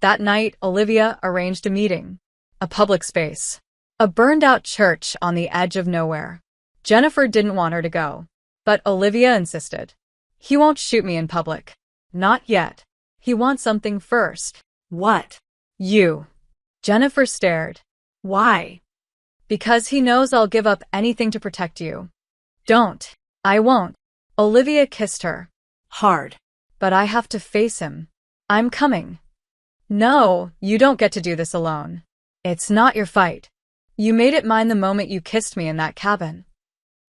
That night, Olivia arranged a meeting. A public space. A burned-out church on the edge of nowhere. Jennifer didn't want her to go. But Olivia insisted. He won't shoot me in public. Not yet. He wants something first. What? You. Jennifer stared. Why? Because he knows I'll give up anything to protect you. Don't. I won't. Olivia kissed her. Hard. But I have to face him. I'm coming. No, you don't get to do this alone. It's not your fight. You made it mine the moment you kissed me in that cabin.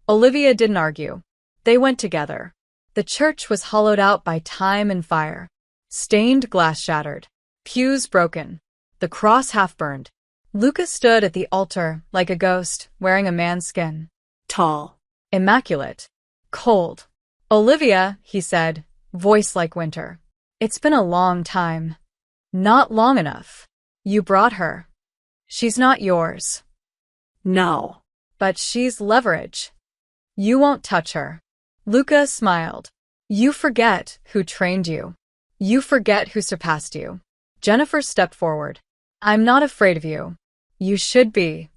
Olivia didn't argue. They went together. The church was hollowed out by time and fire. Stained glass shattered. Pews broken. The cross half-burned. Lucas stood at the altar like a ghost, wearing a man's skin. Tall. Immaculate. Cold. Olivia, he said, voice like winter. It's been a long time. Not long enough. You brought her. She's not yours. No. But she's leverage. You won't touch her. Lucas smiled. You forget who trained you. You forget who surpassed you. Jennifer stepped forward. I'm not afraid of you. You should be.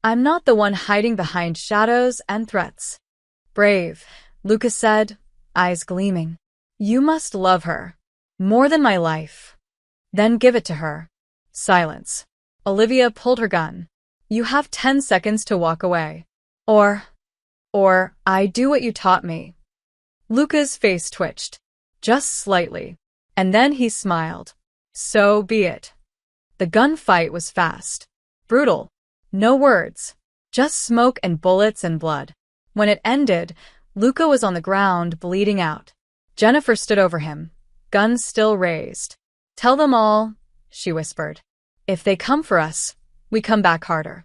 I'm not the one hiding behind shadows and threats. Brave, Lucas said, eyes gleaming. You must love her. More than my life. Then give it to her. Silence. Olivia pulled her gun. You have 10 seconds to walk away. Or I do what you taught me. Lucas' face twitched. Just slightly. And then he smiled. So be it. The gunfight was fast. Brutal. No words. Just smoke and bullets and blood. When it ended, Luca was on the ground, bleeding out. Jennifer stood over him, gun still raised. Tell them all, she whispered. If they come for us, we come back harder.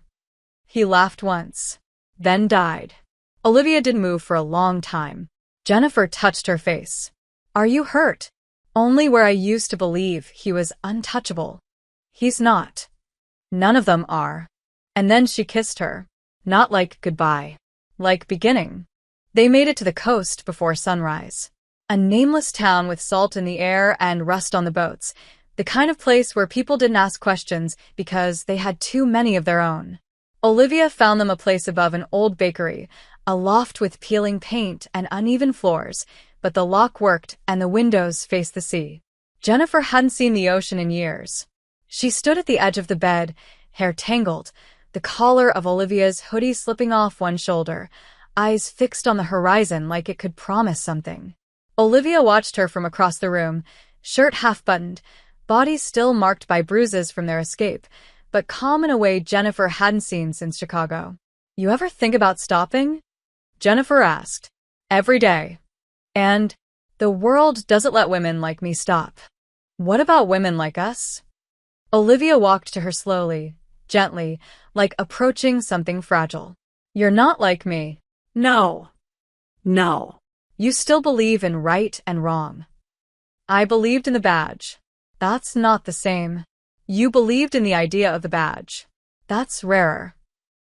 He laughed once, then died. Olivia didn't move for a long time. Jennifer touched her face. Are you hurt? Only where I used to believe he was untouchable. He's not. None of them are. And then she kissed her. Not like goodbye. Like beginning. They made it to the coast before sunrise. A nameless town with salt in the air and rust on the boats. The kind of place where people didn't ask questions because they had too many of their own. Olivia found them a place above an old bakery, a loft with peeling paint and uneven floors, but the lock worked and the windows faced the sea. Jennifer hadn't seen the ocean in years. She stood at the edge of the bed, hair tangled, the collar of Olivia's hoodie slipping off one shoulder, eyes fixed on the horizon like it could promise something. Olivia watched her from across the room, shirt half-buttoned, body still marked by bruises from their escape, but calm in a way Jennifer hadn't seen since Chicago. You ever think about stopping? Jennifer asked. Every day. And the world doesn't let women like me stop. What about women like us? Olivia walked to her slowly, gently, like approaching something fragile. You're not like me. No. No. You still believe in right and wrong. I believed in the badge. That's not the same. You believed in the idea of the badge. That's rarer.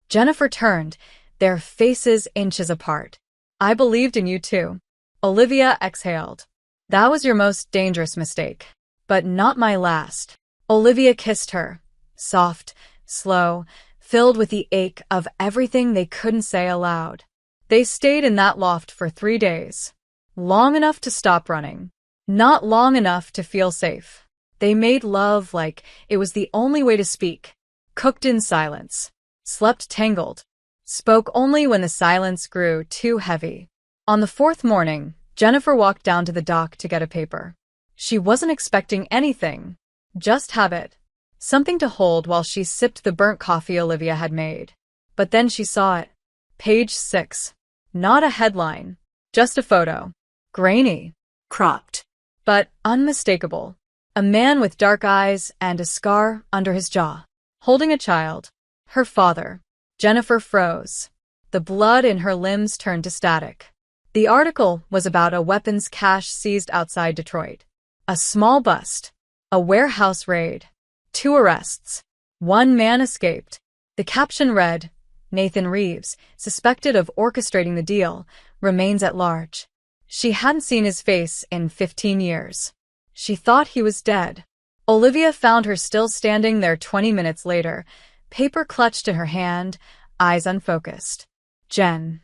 Jennifer turned, their faces inches apart. I believed in you too. Olivia exhaled. That was your most dangerous mistake. But not my last. Olivia kissed her. Soft, slow, filled with the ache of everything they couldn't say aloud. They stayed in that loft for 3 days. Long enough to stop running. Not long enough to feel safe. They made love like it was the only way to speak. Cooked in silence. Slept tangled. Spoke only when the silence grew too heavy. On the 4th morning, Jennifer walked down to the dock to get a paper. She wasn't expecting anything. Just habit. Something to hold while she sipped the burnt coffee Olivia had made. But then she saw it. Page 6. Not a headline. Just a photo. Grainy. Cropped. But unmistakable. A man with dark eyes and a scar under his jaw. Holding a child. Her father. Jennifer froze. The blood in her limbs turned to static. The article was about a weapons cache seized outside Detroit. A small bust. A warehouse raid. 2 arrests. 1 man escaped. The caption read, Nathan Reeves, suspected of orchestrating the deal, remains at large. She hadn't seen his face in 15 years. She thought he was dead. Olivia found her still standing there 20 minutes later, paper clutched in her hand, eyes unfocused. Jen.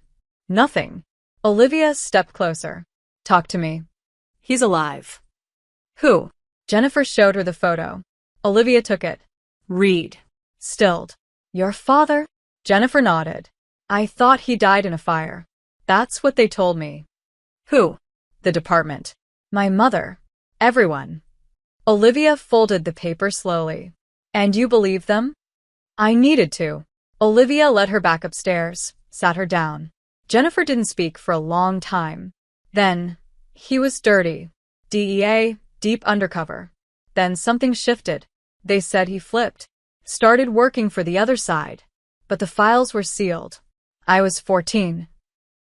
Nothing. Olivia stepped closer. Talk to me. He's alive. Who? Jennifer showed her the photo. Olivia took it. Read. Stilled. Your father? Jennifer nodded. I thought he died in a fire. That's what they told me. Who? The department. My mother. Everyone. Olivia folded the paper slowly. And you believe them? I needed to. Olivia led her back upstairs, sat her down. Jennifer didn't speak for a long time. Then, he was dirty. DEA, deep undercover. Then something shifted. They said he flipped. Started working for the other side. But the files were sealed. I was 14.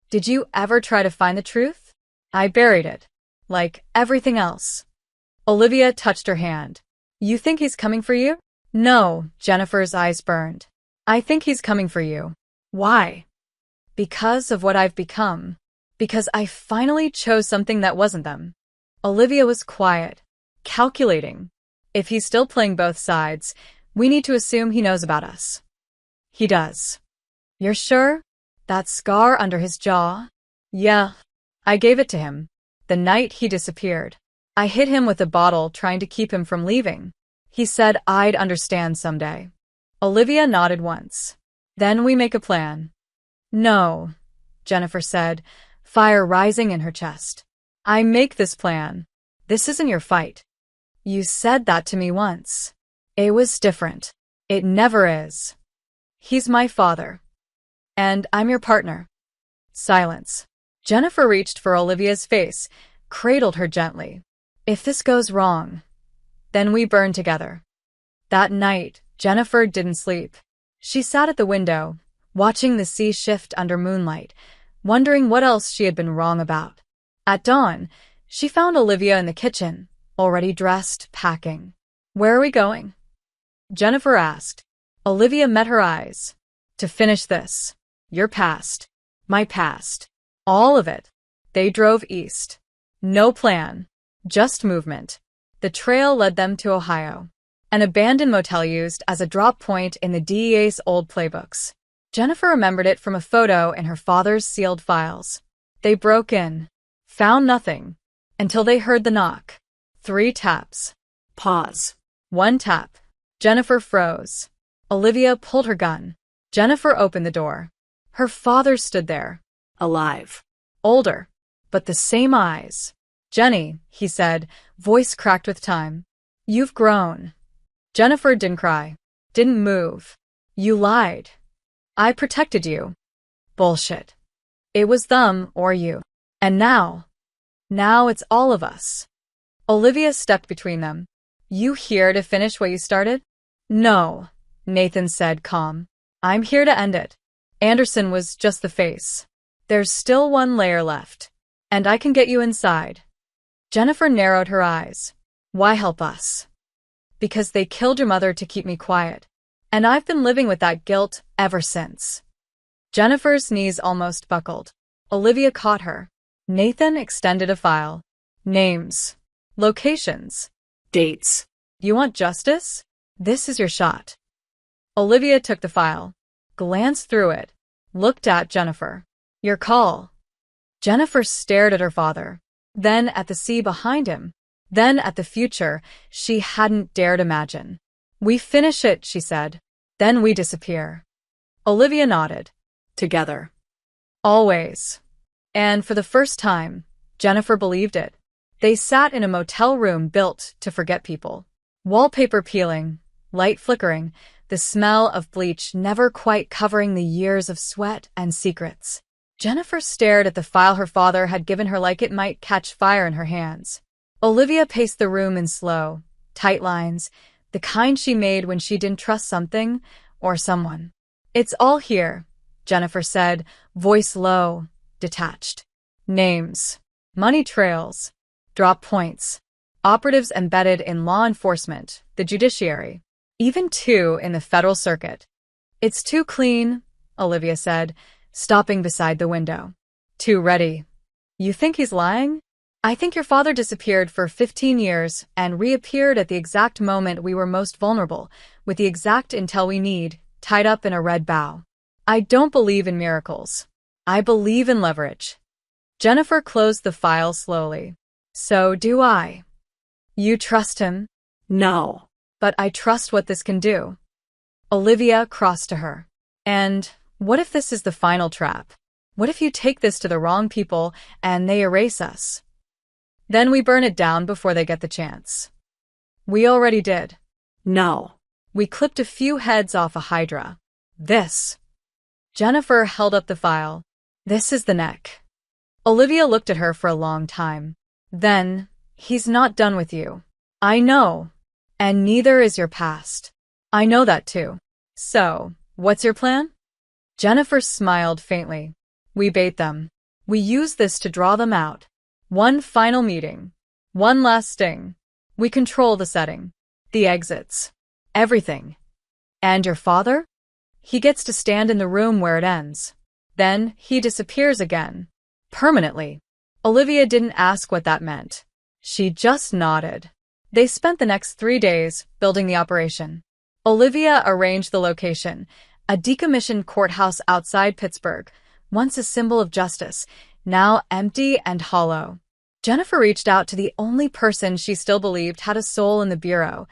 Did you ever try to find the truth? I buried it. Like everything else. Olivia touched her hand. You think he's coming for you? No, Jennifer's eyes burned. I think he's coming for you. Why? Because of what I've become. Because I finally chose something that wasn't them. Olivia was quiet, calculating. If he's still playing both sides, we need to assume he knows about us. He does. You're sure? That scar under his jaw? Yeah. I gave it to him. The night he disappeared. I hit him with a bottle trying to keep him from leaving. He said I'd understand someday. Olivia nodded once. Then we make a plan. No, Jennifer said, fire rising in her chest. I make this plan. This isn't your fight. You said that to me once. It was different. It never is. He's my father. And I'm your partner. Silence. Jennifer reached for Olivia's face, cradled her gently. If this goes wrong, then we burn together. That night, Jennifer didn't sleep. She sat at the window, watching the sea shift under moonlight, wondering what else she had been wrong about. At dawn, she found Olivia in the kitchen, already dressed, packing. Where are we going? Jennifer asked. Olivia met her eyes. To finish this. Your past. My past. All of it. They drove east. No plan. Just movement. The trail led them to Ohio. An abandoned motel used as a drop point in the DEA's old playbooks. Jennifer remembered it from a photo in her father's sealed files. They broke in. Found nothing. Until they heard the knock. 3 taps. Pause. 1 tap. Jennifer froze. Olivia pulled her gun. Jennifer opened the door. Her father stood there. Alive. Older. But the same eyes. Jenny, he said, voice cracked with time. You've grown. Jennifer didn't cry. Didn't move. You lied. I protected you. Bullshit. It was them or you. And now it's all of us. Olivia stepped between them. You here to finish what you started? No, Nathan said, calm. I'm here to end it. Anderson was just the face. There's still 1 layer left. And I can get you inside. Jennifer narrowed her eyes. Why help us? Because they killed your mother to keep me quiet. And I've been living with that guilt ever since. Jennifer's knees almost buckled. Olivia caught her. Nathan extended a file. Names. Locations. Dates. You want justice? This is your shot. Olivia took the file, glanced through it, looked at Jennifer. Your call. Jennifer stared at her father, then at the sea behind him, then at the future she hadn't dared imagine. We finish it, she said. Then we disappear. Olivia nodded. Together. Always. And for the first time, Jennifer believed it. They sat in a motel room built to forget people. Wallpaper peeling, light flickering, the smell of bleach never quite covering the years of sweat and secrets. Jennifer stared at the file her father had given her like it might catch fire in her hands. Olivia paced the room in slow, tight lines, the kind she made when she didn't trust something or someone. It's all here, Jennifer said, voice low, detached. Names, money trails, drop points, operatives embedded in law enforcement, the judiciary, even two in the federal circuit. It's too clean, Olivia said, stopping beside the window. Too ready. You think he's lying? I think your father disappeared for 15 years and reappeared at the exact moment we were most vulnerable, with the exact intel we need, tied up in a red bow. I don't believe in miracles. I believe in leverage. Jennifer closed the file slowly. So do I. You trust him? No. But I trust what this can do. Olivia crossed to her. And what if this is the final trap? What if you take this to the wrong people and they erase us? Then we burn it down before they get the chance. We already did. No. We clipped a few heads off a hydra. This. Jennifer held up the file. This is the neck. Olivia looked at her for a long time. Then, he's not done with you. I know. And neither is your past. I know that too. So, what's your plan? Jennifer smiled faintly. We bait them. We use this to draw them out. One final meeting. One last sting. We control the setting. The exits. Everything. And your father? He gets to stand in the room where it ends. Then he disappears again. Permanently. Olivia didn't ask what that meant. She just nodded. They spent the next 3 days building the operation. Olivia arranged the location, a decommissioned courthouse outside Pittsburgh, once a symbol of justice, now empty and hollow. Jennifer reached out to the only person she still believed had a soul in the bureau,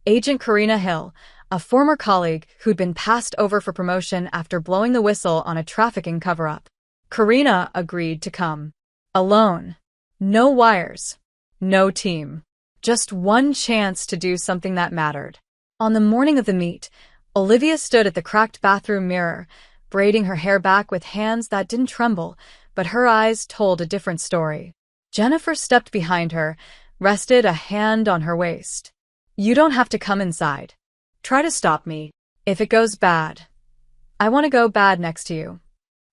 Agent Karina Hill, a former colleague who'd been passed over for promotion after blowing the whistle on a trafficking cover-up. Karina agreed to come. Alone. No wires. No team. Just one chance to do something that mattered. On the morning of the meet, Olivia stood at the cracked bathroom mirror, braiding her hair back with hands that didn't tremble, but her eyes told a different story. Jennifer stepped behind her, rested a hand on her waist. You don't have to come inside. Try to stop me. If it goes bad, I want to go bad next to you.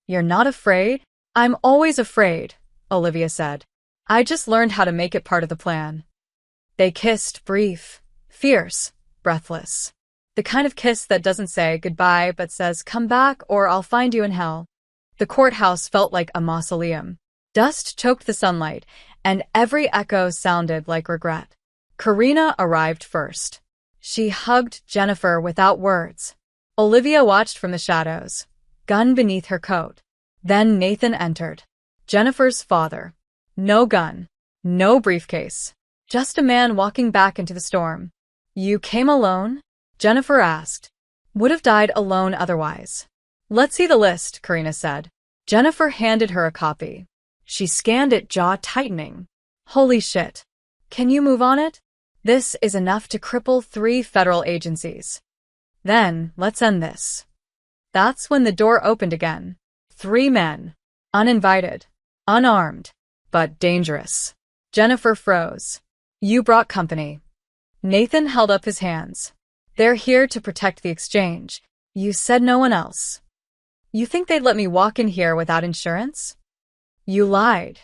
You're not afraid? I'm always afraid, Olivia said. I just learned how to make it part of the plan. They kissed, brief, fierce, breathless. The kind of kiss that doesn't say goodbye but says come back or I'll find you in hell. The courthouse felt like a mausoleum. Dust choked the sunlight, and every echo sounded like regret. Karina arrived first. She hugged Jennifer without words. Olivia watched from the shadows, gun beneath her coat. Then Nathan entered. Jennifer's father. No gun. No briefcase. Just a man walking back into the storm. You came alone? Jennifer asked. Would have died alone otherwise. Let's see the list, Karina said. Jennifer handed her a copy. She scanned it, jaw tightening. Holy shit. Can you move on it? This is enough to cripple 3 federal agencies. Then, let's end this. That's when the door opened again. 3 men. Uninvited. Unarmed. But dangerous. Jennifer froze. You brought company. Nathan held up his hands. They're here to protect the exchange. You said no one else. You think they'd let me walk in here without insurance? You lied.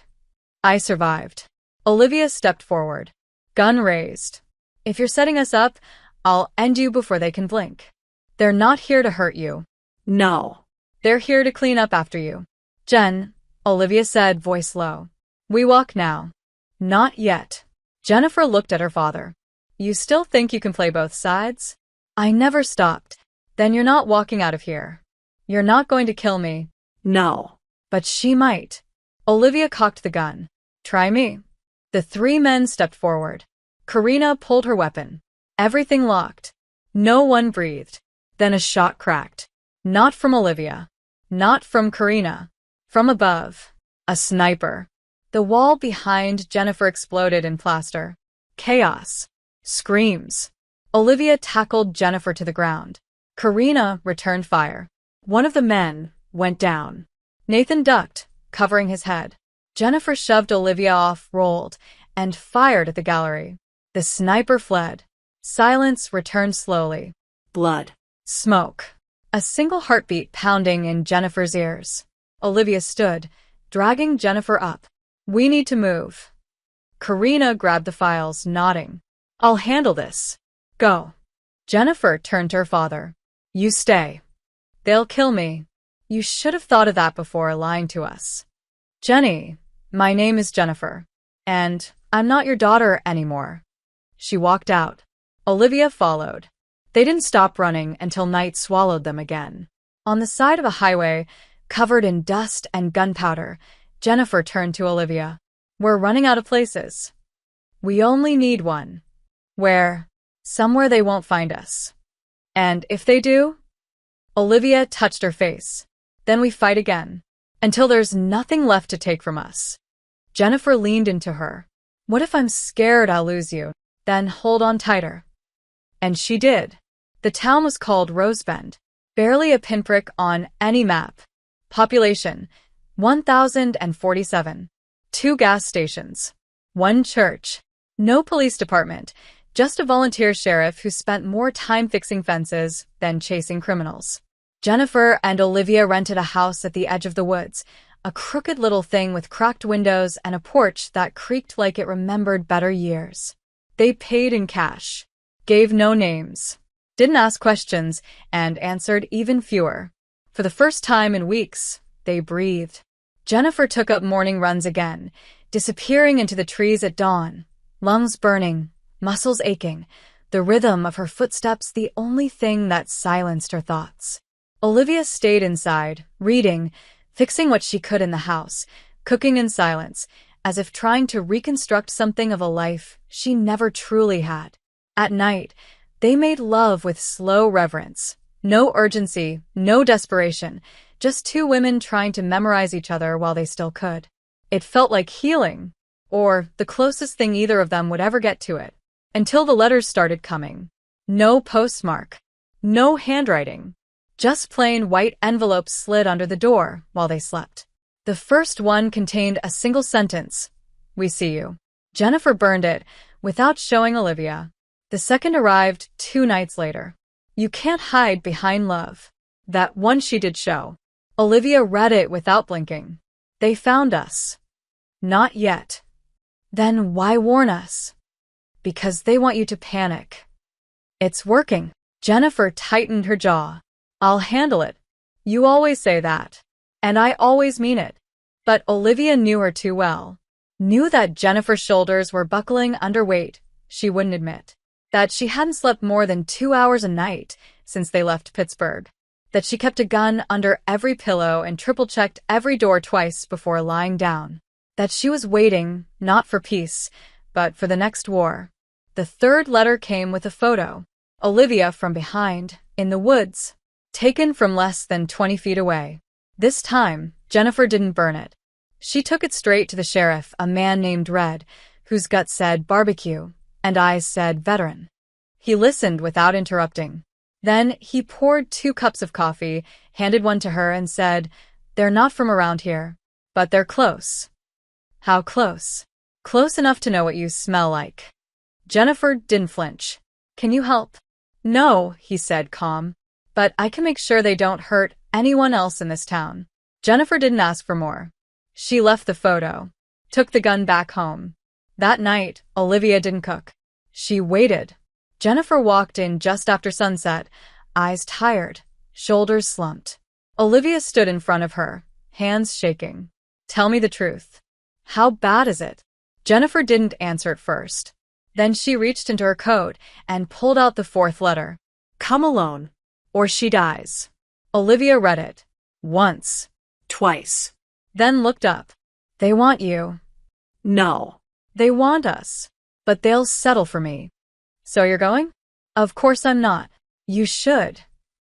I survived. Olivia stepped forward. Gun raised. If you're setting us up, I'll end you before they can blink. They're not here to hurt you. No. They're here to clean up after you. Jen, Olivia said, voice low. We walk now. Not yet. Jennifer looked at her father. You still think you can play both sides? I never stopped. Then you're not walking out of here. You're not going to kill me. No. But she might. Olivia cocked the gun. Try me. The three men stepped forward. Karina pulled her weapon. Everything locked. No one breathed. Then a shot cracked. Not from Olivia. Not from Karina. From above. A sniper. The wall behind Jennifer exploded in plaster. Chaos. Screams. Olivia tackled Jennifer to the ground. Karina returned fire. One of the men went down. Nathan ducked, covering his head. Jennifer shoved Olivia off, rolled, and fired at the gallery. The sniper fled. Silence returned slowly. Blood. Smoke. A single heartbeat pounding in Jennifer's ears. Olivia stood, dragging Jennifer up. We need to move. Karina grabbed the files, nodding. I'll handle this. Go. Jennifer turned to her father. You stay. They'll kill me. You should have thought of that before lying to us. Jenny, my name is Jennifer, and I'm not your daughter anymore. She walked out. Olivia followed. They didn't stop running until night swallowed them again. On the side of a highway, covered in dust and gunpowder, Jennifer turned to Olivia. We're running out of places. We only need one. Where? Somewhere they won't find us. And if they do? Olivia touched her face. Then we fight again. Until there's nothing left to take from us. Jennifer leaned into her. What if I'm scared I'll lose you? Then hold on tighter. And she did. The town was called Rosebend. Barely a pinprick on any map. Population, 1,047. 2 gas stations. 1 church. No police department, just a volunteer sheriff who spent more time fixing fences than chasing criminals. Jennifer and Olivia rented a house at the edge of the woods, a crooked little thing with cracked windows and a porch that creaked like it remembered better years. They paid in cash, gave no names, didn't ask questions, and answered even fewer. For the first time in weeks, they breathed. Jennifer took up morning runs again, disappearing into the trees at dawn, lungs burning, muscles aching, the rhythm of her footsteps the only thing that silenced her thoughts. Olivia stayed inside, reading, fixing what she could in the house, cooking in silence, as if trying to reconstruct something of a life she never truly had. At night, they made love with slow reverence. No urgency, no desperation, just 2 women trying to memorize each other while they still could. It felt like healing, or the closest thing either of them would ever get to it, until the letters started coming. No postmark, no handwriting, just plain white envelopes slid under the door while they slept. The first one contained a single sentence, "We see you." Jennifer burned it without showing Olivia. The second arrived 2 nights later. "You can't hide behind love." That one she did show. Olivia read it without blinking. "They found us." "Not yet." "Then why warn us?" "Because they want you to panic." "It's working." Jennifer tightened her jaw. "I'll handle it. You always say that. And I always mean it." But Olivia knew her too well. Knew that Jennifer's shoulders were buckling under weight she wouldn't admit. That she hadn't slept more than 2 hours a night since they left Pittsburgh. That she kept a gun under every pillow and triple-checked every door twice before lying down. That she was waiting, not for peace, but for the next war. The third letter came with a photo. Olivia from behind, in the woods, taken from less than 20 feet away. This time, Jennifer didn't burn it. She took it straight to the sheriff, a man named Red, whose gut said barbecue, and eyes said veteran. He listened without interrupting. Then he poured 2 cups of coffee, handed one to her, and said, "They're not from around here, but they're close." "How close?" "Close enough to know what you smell like." Jennifer didn't flinch. "Can you help?" "No," he said, calm. "But I can make sure they don't hurt anyone else in this town." Jennifer didn't ask for more. She left the photo, took the gun back home. That night, Olivia didn't cook. She waited. Jennifer walked in just after sunset, eyes tired, shoulders slumped. Olivia stood in front of her, hands shaking. "Tell me the truth. How bad is it?" Jennifer didn't answer at first. Then she reached into her coat and pulled out the 4th letter. "Come alone, or she dies." Olivia read it. Once. Twice. then looked up. They want you. No. They want us. But they'll settle for me. So you're going? Of course I'm not. You should.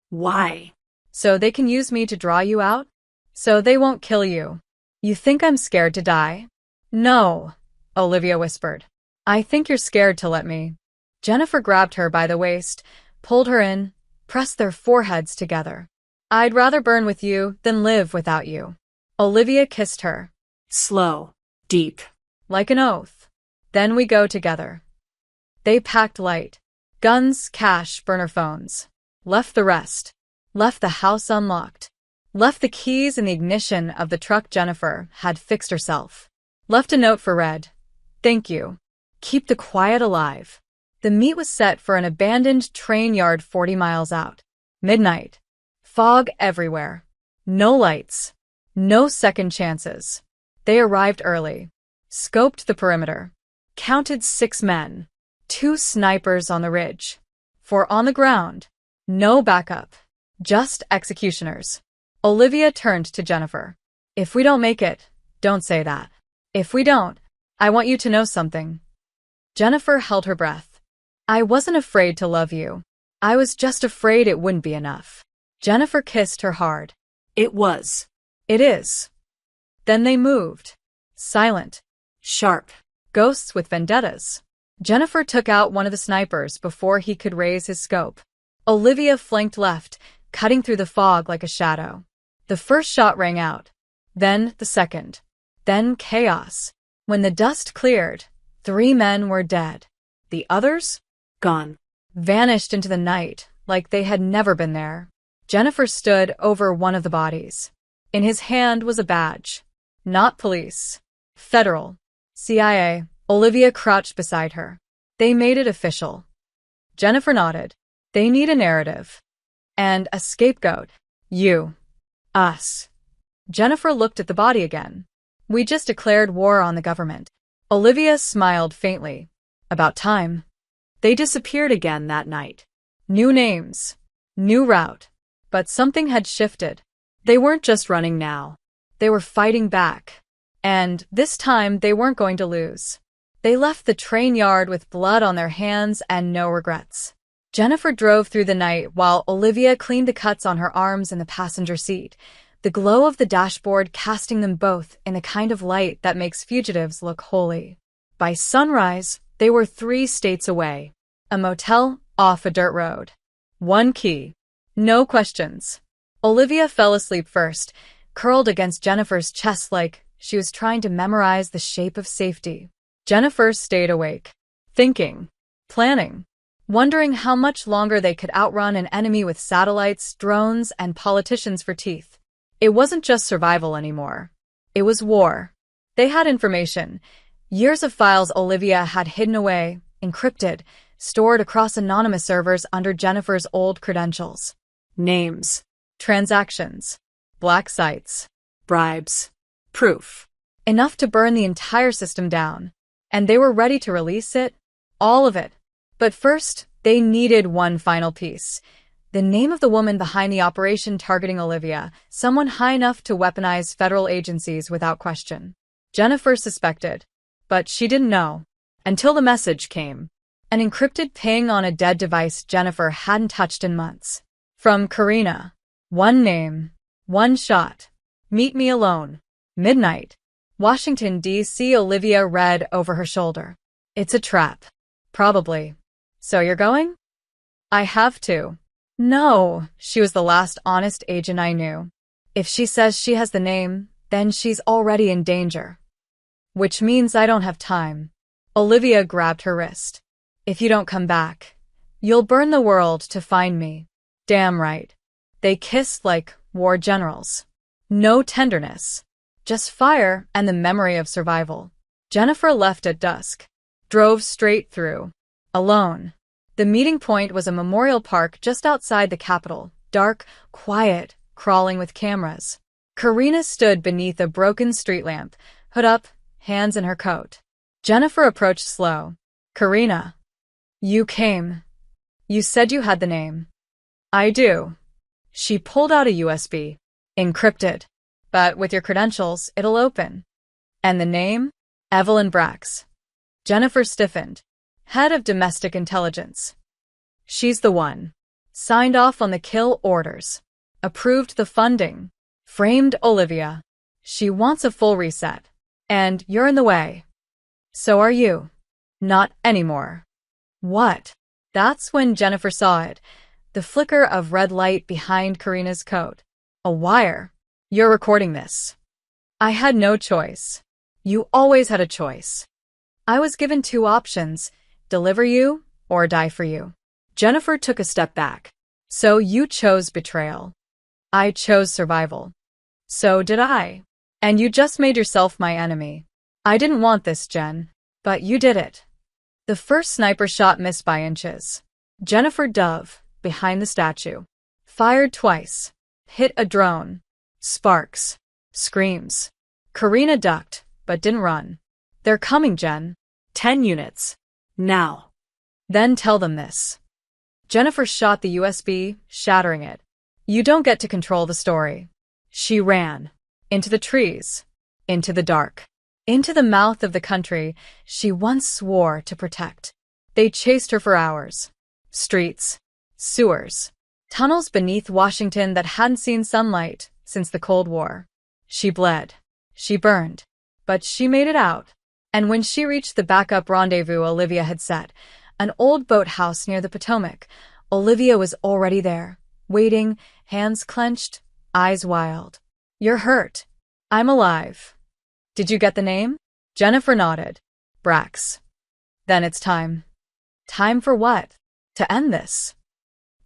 Why? So they can use me to draw you out? So they won't kill you. You think I'm scared to die? No, Olivia whispered. I think you're scared to let me. Jennifer grabbed her by the waist, pulled her in, pressed their foreheads together. I'd rather burn with you than live without you. Olivia kissed her. Slow. Deep. Like an oath. Then we go together. They packed light. Guns, cash, burner phones. Left the rest. Left the house unlocked. Left the keys in the ignition of the truck Jennifer had fixed herself. Left a note for Red. Thank you. Keep the quiet alive. The meet was set for an abandoned train yard 40 miles out. Midnight. Fog everywhere. No lights. No second chances. They arrived early. Scoped the perimeter. Counted 6 men. 2 snipers on the ridge. 4 on the ground. No backup. Just executioners. Olivia turned to Jennifer. If we don't make it, don't say that. If we don't, I want you to know something. Jennifer held her breath. I wasn't afraid to love you. I was just afraid it wouldn't be enough. Jennifer kissed her hard. It was. It is. Then they moved. Silent. Sharp. Ghosts with vendettas. Jennifer took out one of the snipers before he could raise his scope. Olivia flanked left, cutting through the fog like a shadow. The first shot rang out. Then the second. Then chaos. When the dust cleared, 3 men were dead. The others? Gone. Vanished into the night like they had never been there. Jennifer stood over one of the bodies. In his hand was a badge. Not police. Federal. CIA. Olivia crouched beside her. They made it official. Jennifer nodded. They need a narrative. And a scapegoat. You. Us. Jennifer looked at the body again. We just declared war on the government. Olivia smiled faintly. About time. They disappeared again that night. New names. New route. But something had shifted. They weren't just running now. They were fighting back. And this time they weren't going to lose. They left the train yard with blood on their hands and no regrets. Jennifer drove through the night while Olivia cleaned the cuts on her arms in the passenger seat, the glow of the dashboard casting them both in the kind of light that makes fugitives look holy. By sunrise, they were 3 states away. A motel off a dirt road. 1 key. No questions. Olivia fell asleep first, curled against Jennifer's chest like she was trying to memorize the shape of safety. Jennifer stayed awake. Thinking. Planning. Wondering how much longer they could outrun an enemy with satellites, drones, and politicians for teeth. It wasn't just survival anymore. It was war. They had information. Years of files Olivia had hidden away, encrypted, stored across anonymous servers under Jennifer's old credentials. Names. Transactions. Black sites. Bribes. Proof. Enough to burn the entire system down. And they were ready to release it. All of it. But first, they needed one final piece. The name of the woman behind the operation targeting Olivia, someone high enough to weaponize federal agencies without question. Jennifer suspected. But she didn't know. Until the message came. An encrypted ping on a dead device Jennifer hadn't touched in months. From Karina. 1 name. 1 shot. Meet me alone. Midnight. Washington, D.C. Olivia read over her shoulder. It's a trap. Probably. So you're going? I have to. No, she was the last honest agent I knew. If she says she has the name, then she's already in danger. Which means I don't have time. Olivia grabbed her wrist. If you don't come back, you'll burn the world to find me. Damn right. They kissed like war generals. No tenderness. Just fire and the memory of survival. Jennifer left at dusk. Drove straight through. Alone. The meeting point was a memorial park just outside the Capitol, dark, quiet, crawling with cameras. Karina stood beneath a broken street lamp, hood up, hands in her coat. Jennifer approached slow. Karina. You came. You said you had the name. I do. She pulled out a USB. Encrypted. but with your credentials, it'll open. And the name? Evelyn Brax. Jennifer stiffened. Head of Domestic Intelligence. She's the one. Signed off on the kill orders. Approved the funding. Framed Olivia. She wants a full reset. And you're in the way. So are you. Not anymore. What? That's when Jennifer saw it. The flicker of red light behind Karina's coat. A wire. You're recording this. I had no choice. You always had a choice. I was given two options, deliver you or die for you. Jennifer took a step back. So you chose betrayal. I chose survival. So did I. And you just made yourself my enemy. I didn't want this, Jen. But you did it. The first sniper shot missed by inches. Jennifer dove, behind the statue. Fired twice. Hit a drone. Sparks. Screams. Karina ducked, but didn't run. They're coming, Jen. 10 units. Now. Then tell them this. Jennifer shot the USB, shattering it. You don't get to control the story. She ran. Into the trees. Into the dark. Into the mouth of the country she once swore to protect. They chased her for hours. Streets. Sewers. Tunnels beneath Washington that hadn't seen sunlight since the Cold War. She bled. She burned. But she made it out. And when she reached the backup rendezvous Olivia had set, an old boathouse near the Potomac, Olivia was already there, waiting, hands clenched, eyes wild. You're hurt. I'm alive. Did you get the name? Jennifer nodded. Brax. Then it's time. Time for what? To end this.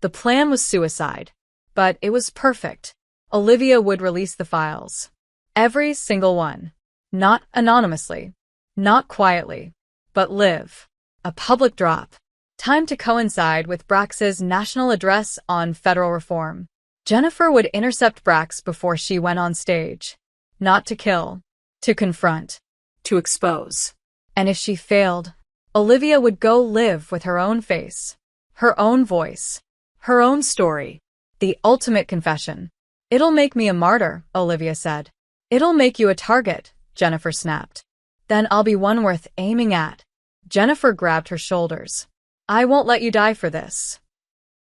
The plan was suicide. But it was perfect. Olivia would release the files. Every single one. Not anonymously. Not quietly. But live. A public drop. Time to coincide with Brax's national address on federal reform. Jennifer would intercept Brax before she went on stage. Not to kill. To confront. To expose. And if she failed, Olivia would go live with her own face. Her own voice. Her own story. The ultimate confession. It'll make me a martyr, Olivia said. It'll make you a target, Jennifer snapped. Then I'll be one worth aiming at. Jennifer grabbed her shoulders. I won't let you die for this.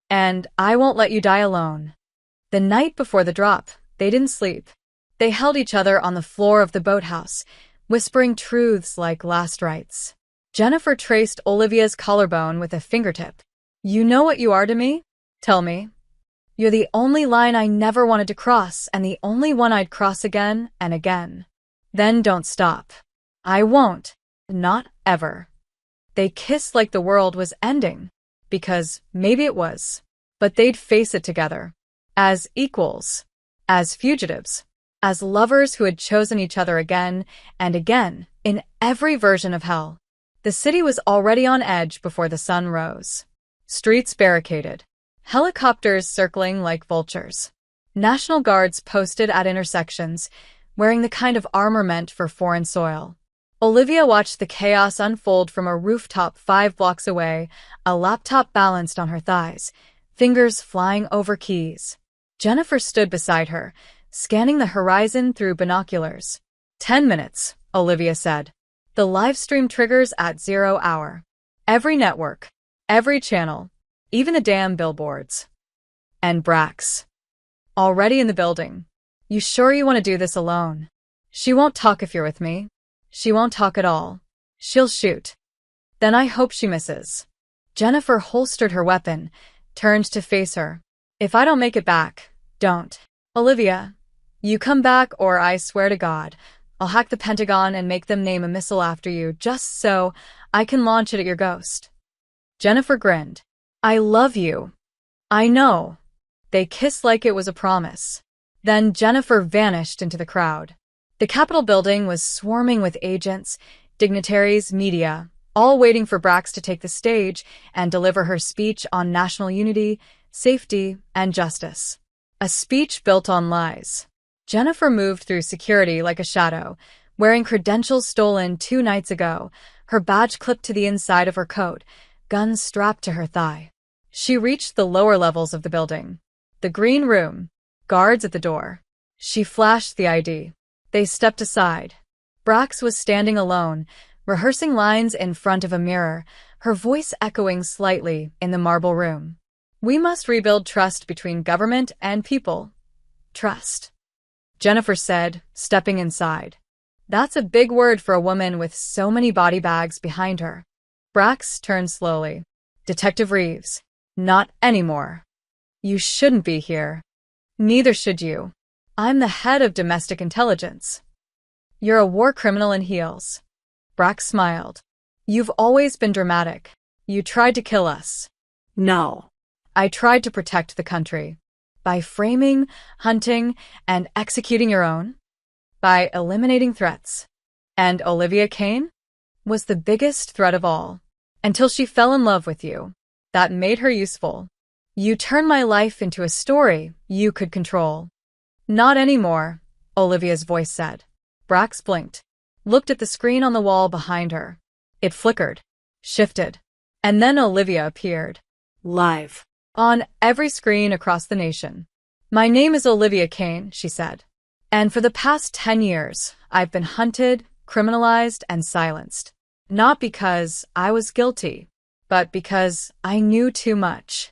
And I won't let you die alone. The night before the drop, they didn't sleep. They held each other on the floor of the boathouse, whispering truths like last rites. Jennifer traced Olivia's collarbone with a fingertip. You know what you are to me? Tell me. You're the only line I never wanted to cross and the only one I'd cross again and again. Then don't stop. I won't. Not ever. They kissed like the world was ending. Because maybe it was. But they'd face it together. As equals. As fugitives. As lovers who had chosen each other again and again in every version of hell. The city was already on edge before the sun rose. Streets barricaded. Helicopters circling like vultures. National Guards posted at intersections, wearing the kind of armor meant for foreign soil. Olivia watched the chaos unfold from a rooftop 5 blocks away, a laptop balanced on her thighs, fingers flying over keys. Jennifer stood beside her, scanning the horizon through binoculars. 10 minutes, Olivia said. The live stream triggers at 0 hour. Every network. Every channel. Even the damn billboards. And Brax. Already in the building. You sure you want to do this alone? She won't talk if you're with me. She won't talk at all. She'll shoot. Then I hope she misses. Jennifer holstered her weapon, turned to face her. If I don't make it back, don't. Olivia, you come back or I swear to God, I'll hack the Pentagon and make them name a missile after you just so I can launch it at your ghost. Jennifer grinned. I love you. I know. They kissed like it was a promise. Then Jennifer vanished into the crowd. The Capitol building was swarming with agents, dignitaries, media, all waiting for Brax to take the stage and deliver her speech on national unity, safety, and justice. A speech built on lies. Jennifer moved through security like a shadow, wearing credentials stolen 2 nights ago, her badge clipped to the inside of her coat, gun strapped to her thigh. She reached the lower levels of the building. The green room. Guards at the door. She flashed the ID. They stepped aside. Brax was standing alone, rehearsing lines in front of a mirror, her voice echoing slightly in the marble room. We must rebuild trust between government and people. Trust, Jennifer said, stepping inside. That's a big word for a woman with so many body bags behind her. Brax turned slowly. Detective Reeves, not anymore. You shouldn't be here. Neither should you. I'm the head of domestic intelligence. You're a war criminal in heels. Brax smiled. You've always been dramatic. You tried to kill us. No. I tried to protect the country. By framing, hunting, and executing your own. By eliminating threats. And Olivia Kane was the biggest threat of all. Until she fell in love with you. That made her useful. You turned my life into a story you could control. Not anymore, Olivia's voice said. Brax blinked, looked at the screen on the wall behind her. It flickered, shifted, and then Olivia appeared. Live. On every screen across the nation. My name is Olivia Kane, she said. And for the past 10 years, I've been hunted, criminalized, and silenced. Not because I was guilty, but because I knew too much.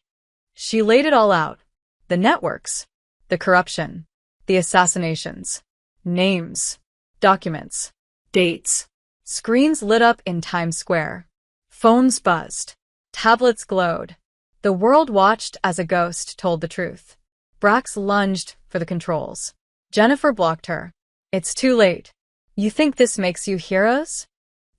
She laid it all out. The networks, the corruption, the assassinations, names, documents, Dates. screens lit up in Times Square. Phones buzzed. Tablets glowed. The world watched as a ghost told the truth. Brax lunged for the controls. Jennifer blocked her. It's too late. You think this makes you heroes?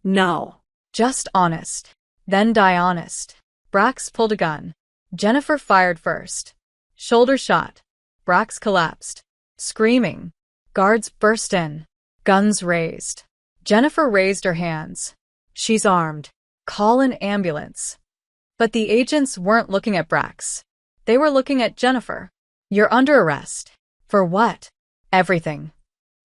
No. Just honest. Then die honest. Brax pulled a gun. Jennifer fired first. Shoulder shot. Brax collapsed. Screaming. Guards burst in. Guns raised. Jennifer raised her hands. She's armed. Call an ambulance. But the agents weren't looking at Brax. They were looking at Jennifer. You're under arrest. For what? Everything.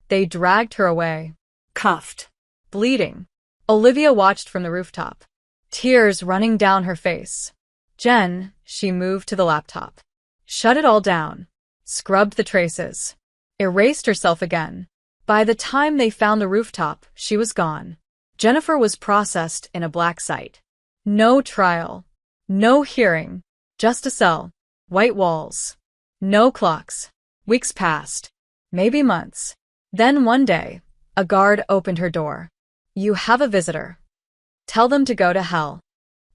They dragged her away. Cuffed. Bleeding. Olivia watched from the rooftop. Tears running down her face. Jen, she moved to the laptop. Shut it all down. Scrubbed the traces. Erased herself again. By the time they found the rooftop, she was gone. Jennifer was processed in a black site. No trial. No hearing. Just a cell. White walls. No clocks. Weeks passed. Maybe months. Then one day, a guard opened her door. You have a visitor. Tell them to go to hell.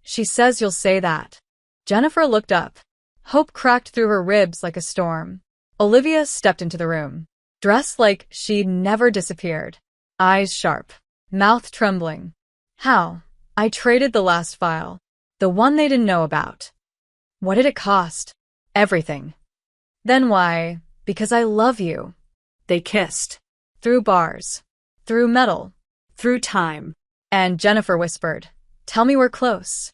She says you'll say that. Jennifer looked up. Hope cracked through her ribs like a storm. Olivia stepped into the room, dressed like she'd never disappeared. Eyes sharp. Mouth trembling. How? I traded the last file. The one they didn't know about. What did it cost? Everything. Then why? Because I love you. They kissed. Through bars. Through metal. Through time. And Jennifer whispered, Tell me we're close.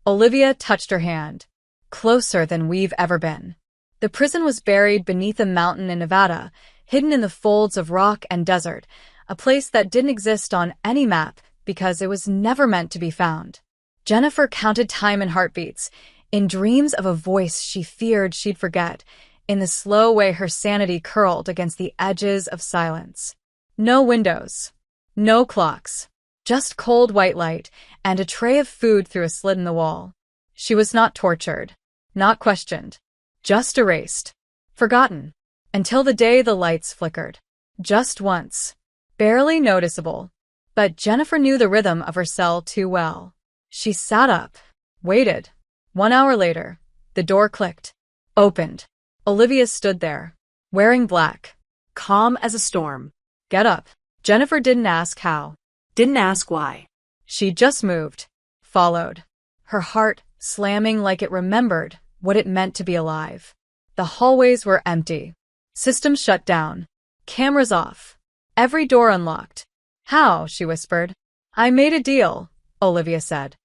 Olivia touched her hand. Closer than we've ever been. The prison was buried beneath a mountain in Nevada, hidden in the folds of rock and desert, a place that didn't exist on any map because it was never meant to be found. Jennifer counted time in heartbeats, in dreams of a voice she feared she'd forget, in the slow way her sanity curled against the edges of silence. No windows. No clocks. Just cold white light and a tray of food through a slit in the wall. She was not tortured. Not questioned. Just erased. Forgotten. Until the day the lights flickered. Just once. Barely noticeable. But Jennifer knew the rhythm of her cell too well. She sat up. Waited. 1 hour later, the door clicked. Opened. Olivia stood there. Wearing black. Calm as a storm. Get up. Jennifer didn't ask how. Didn't ask why. She just moved. Followed. Her heart slamming like it remembered what it meant to be alive. The hallways were empty. Systems shut down. Cameras off. Every door unlocked. How? She whispered. I made a deal, Olivia said.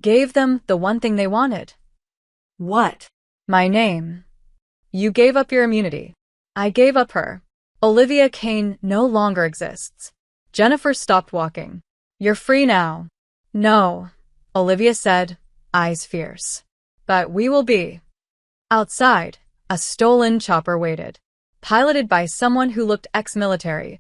Gave them the one thing they wanted. What? My name. You gave up your immunity. I gave up her. Olivia Kane no longer exists. Jennifer stopped walking. You're free now. No, Olivia said, eyes fierce. But we will be. Outside, a stolen chopper waited. piloted by someone who looked ex-military,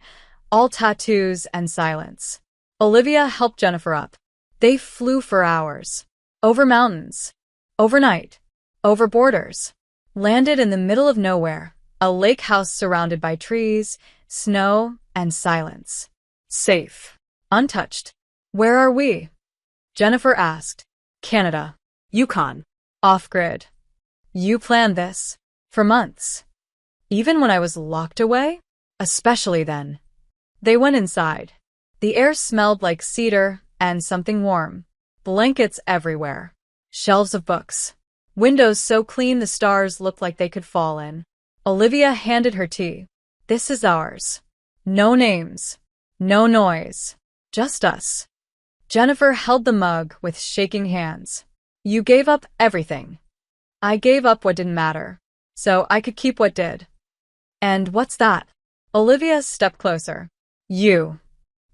all tattoos and silence. Olivia helped Jennifer up. They flew for hours. Over mountains. Overnight. Over borders. Landed in the middle of nowhere, a lake house surrounded by trees, snow, and silence. Safe. Untouched. Where are we? Jennifer asked. Canada. Yukon. Off-grid. You planned this. For months. Even when I was locked away? Especially then. They went inside. The air smelled like cedar and something warm. Blankets everywhere. Shelves of books. Windows so clean the stars looked like they could fall in. Olivia handed her tea. This is ours. No names. No noise. Just us. Jennifer held the mug with shaking hands. You gave up everything. I gave up what didn't matter, so I could keep what did. And what's that? Olivia stepped closer. You.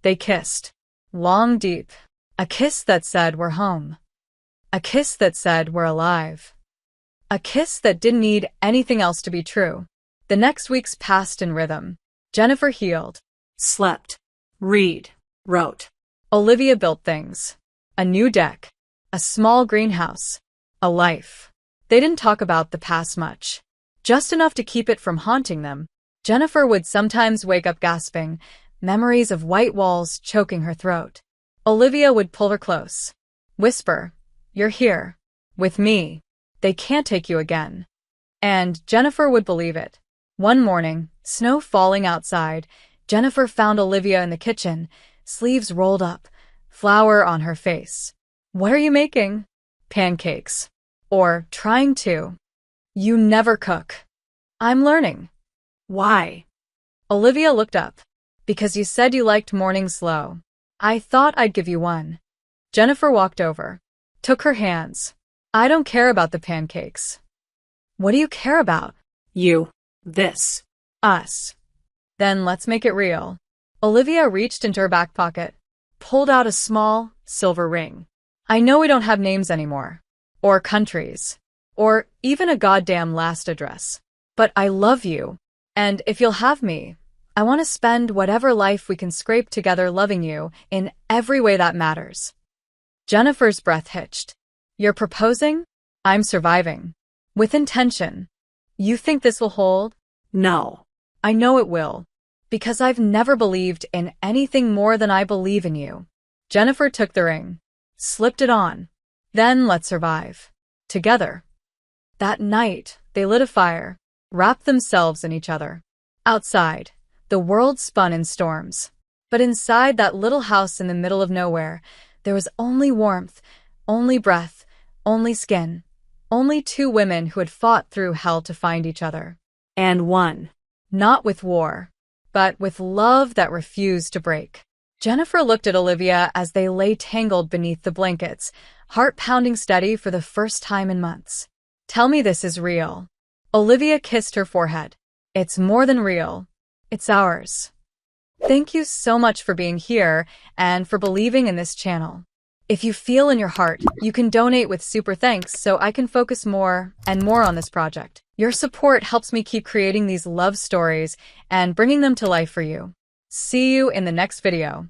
They kissed. Long, deep. A kiss that said we're home. A kiss that said we're alive. A kiss that didn't need anything else to be true. The next weeks passed in rhythm. Jennifer healed. Slept. Read. Wrote. Olivia built things. A new deck. A small greenhouse. A life. They didn't talk about the past much. Just enough to keep it from haunting them. Jennifer would sometimes wake up gasping, memories of white walls choking her throat. Olivia would pull her close. Whisper, you're here. With me. They can't take you again. And Jennifer would believe it. One morning, snow falling outside, Jennifer found Olivia in the kitchen, sleeves rolled up, flour on her face. What are you making? Pancakes. Or trying to. You never cook. I'm learning. Why? Olivia looked up. Because you said you liked mornings slow. I thought I'd give you one. Jennifer walked over. Took her hands. I don't care about the pancakes. What do you care about? You. This. Us. Then let's make it real. Olivia reached into her back pocket, pulled out a small, silver ring. I know we don't have names anymore. Or countries. Or even a goddamn last address. But I love you. And if you'll have me, I want to spend whatever life we can scrape together loving you in every way that matters. Jennifer's breath hitched. You're proposing? I'm surviving. With intention. You think this will hold? No. I know it will. Because I've never believed in anything more than I believe in you. Jennifer took the ring. Slipped it on. Then let's survive. Together. That night, they lit a fire. Wrapped themselves in each other. Outside, the world spun in storms. But inside that little house in the middle of nowhere, there was only warmth, only breath, only skin, only two women who had fought through hell to find each other. And won. Not with war, but with love that refused to break. Jennifer looked at Olivia as they lay tangled beneath the blankets, heart pounding steady for the first time in months. Tell me this is real. Olivia kissed her forehead. It's more than real. It's ours. Thank you so much for being here and for believing in this channel. If you feel in your heart, you can donate with super thanks so I can focus more and more on this project. Your support helps me keep creating these love stories and bringing them to life for you. See you in the next video.